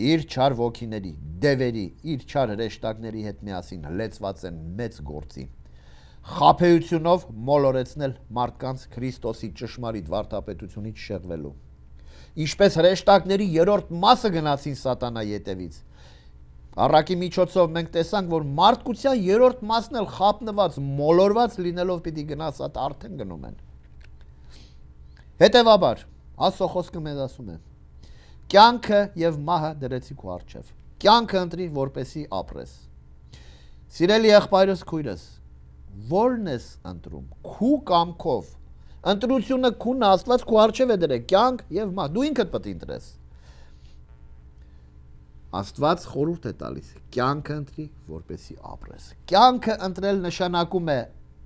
իր չար ոգիների, դևերի, իր չար հրեշտակների հետ միասին լեցված են մեծ գործի, խաբեությունով մոլորեցնել մարդկանց Քրիստոսի ճշմարիտ վարդապետությունից շեղվելու։ Ինչպես հրեշտակների երրորդ մասը գնացին Սատանայի ետևից, առակի միջոցով մենք տեսանք, որ մարդկության երրորդ մասն էլ խաբնված, մոլորված լինելով պիտի գնա սատ արդեն գնում են։ Հետևաբար, Աստծո խոսքը մեզ ասում է. կյանքը եւ մահը դրեցի քո առջև։ Կյանքը ընտրի, որպեսի ապրես։ Սիրելի եղբայրս քույրս, ո՞րն ես ընտրում։ Քու կամքով։ Ընտրությունը քուն Աստված քո առջև է դրել, կյանք եւ մահ։ Դու ինքդ պետք է ընտրես։ Աստված խորհուրդ է տալիս. կյանքը ընտրի, որպեսի ապրես։ Կյանքը ընտրել նշանակում է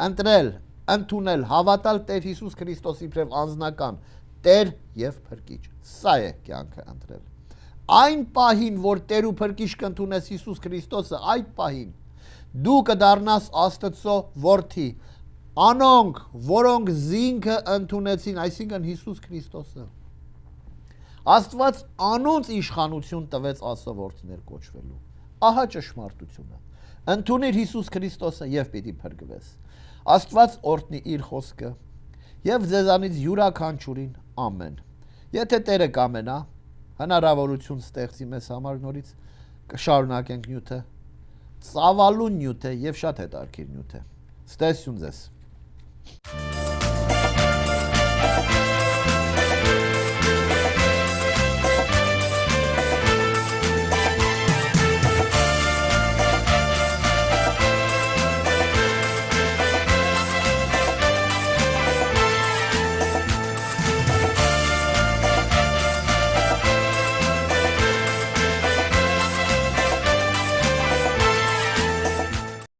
ընտրել, ընդունել, հավատալ Տեր Հիսուս Քրիստոսի իբրև անձնական Տեր եւ Փրկիչ։ Սա է կյանքը ընտրել։ Այն պահին, որ Տեր ու Փրկիչ կընդունես Հիսուս Քրիստոսը, այդ պահին դու կդառնաս Աստծո որդի, անոնք, որոնք զինքը ընդունեցին, այսինքն Հիսուս Քրիստոսը։ Աստված անոնց իշխանություն տվեց Աստծո որդիներ կոչվելու։ Ահա ճշմարտությունը։ Ընդունիր Հիսուս Քրիստոսը եւ պիտի փրկվես։ Աստված օրհնի իր խոսքը եւ ձեզանից յուրաքանչյուրին ամեն։ Եթե Տերը կամենա, հնարավորություն ստեղծի մեզ համար նորից, կշարունակենք նյութը, ծավալուն նյութ է եւ շատ հետաքրքիր նյութ է։ Ստեսություն ձեզ։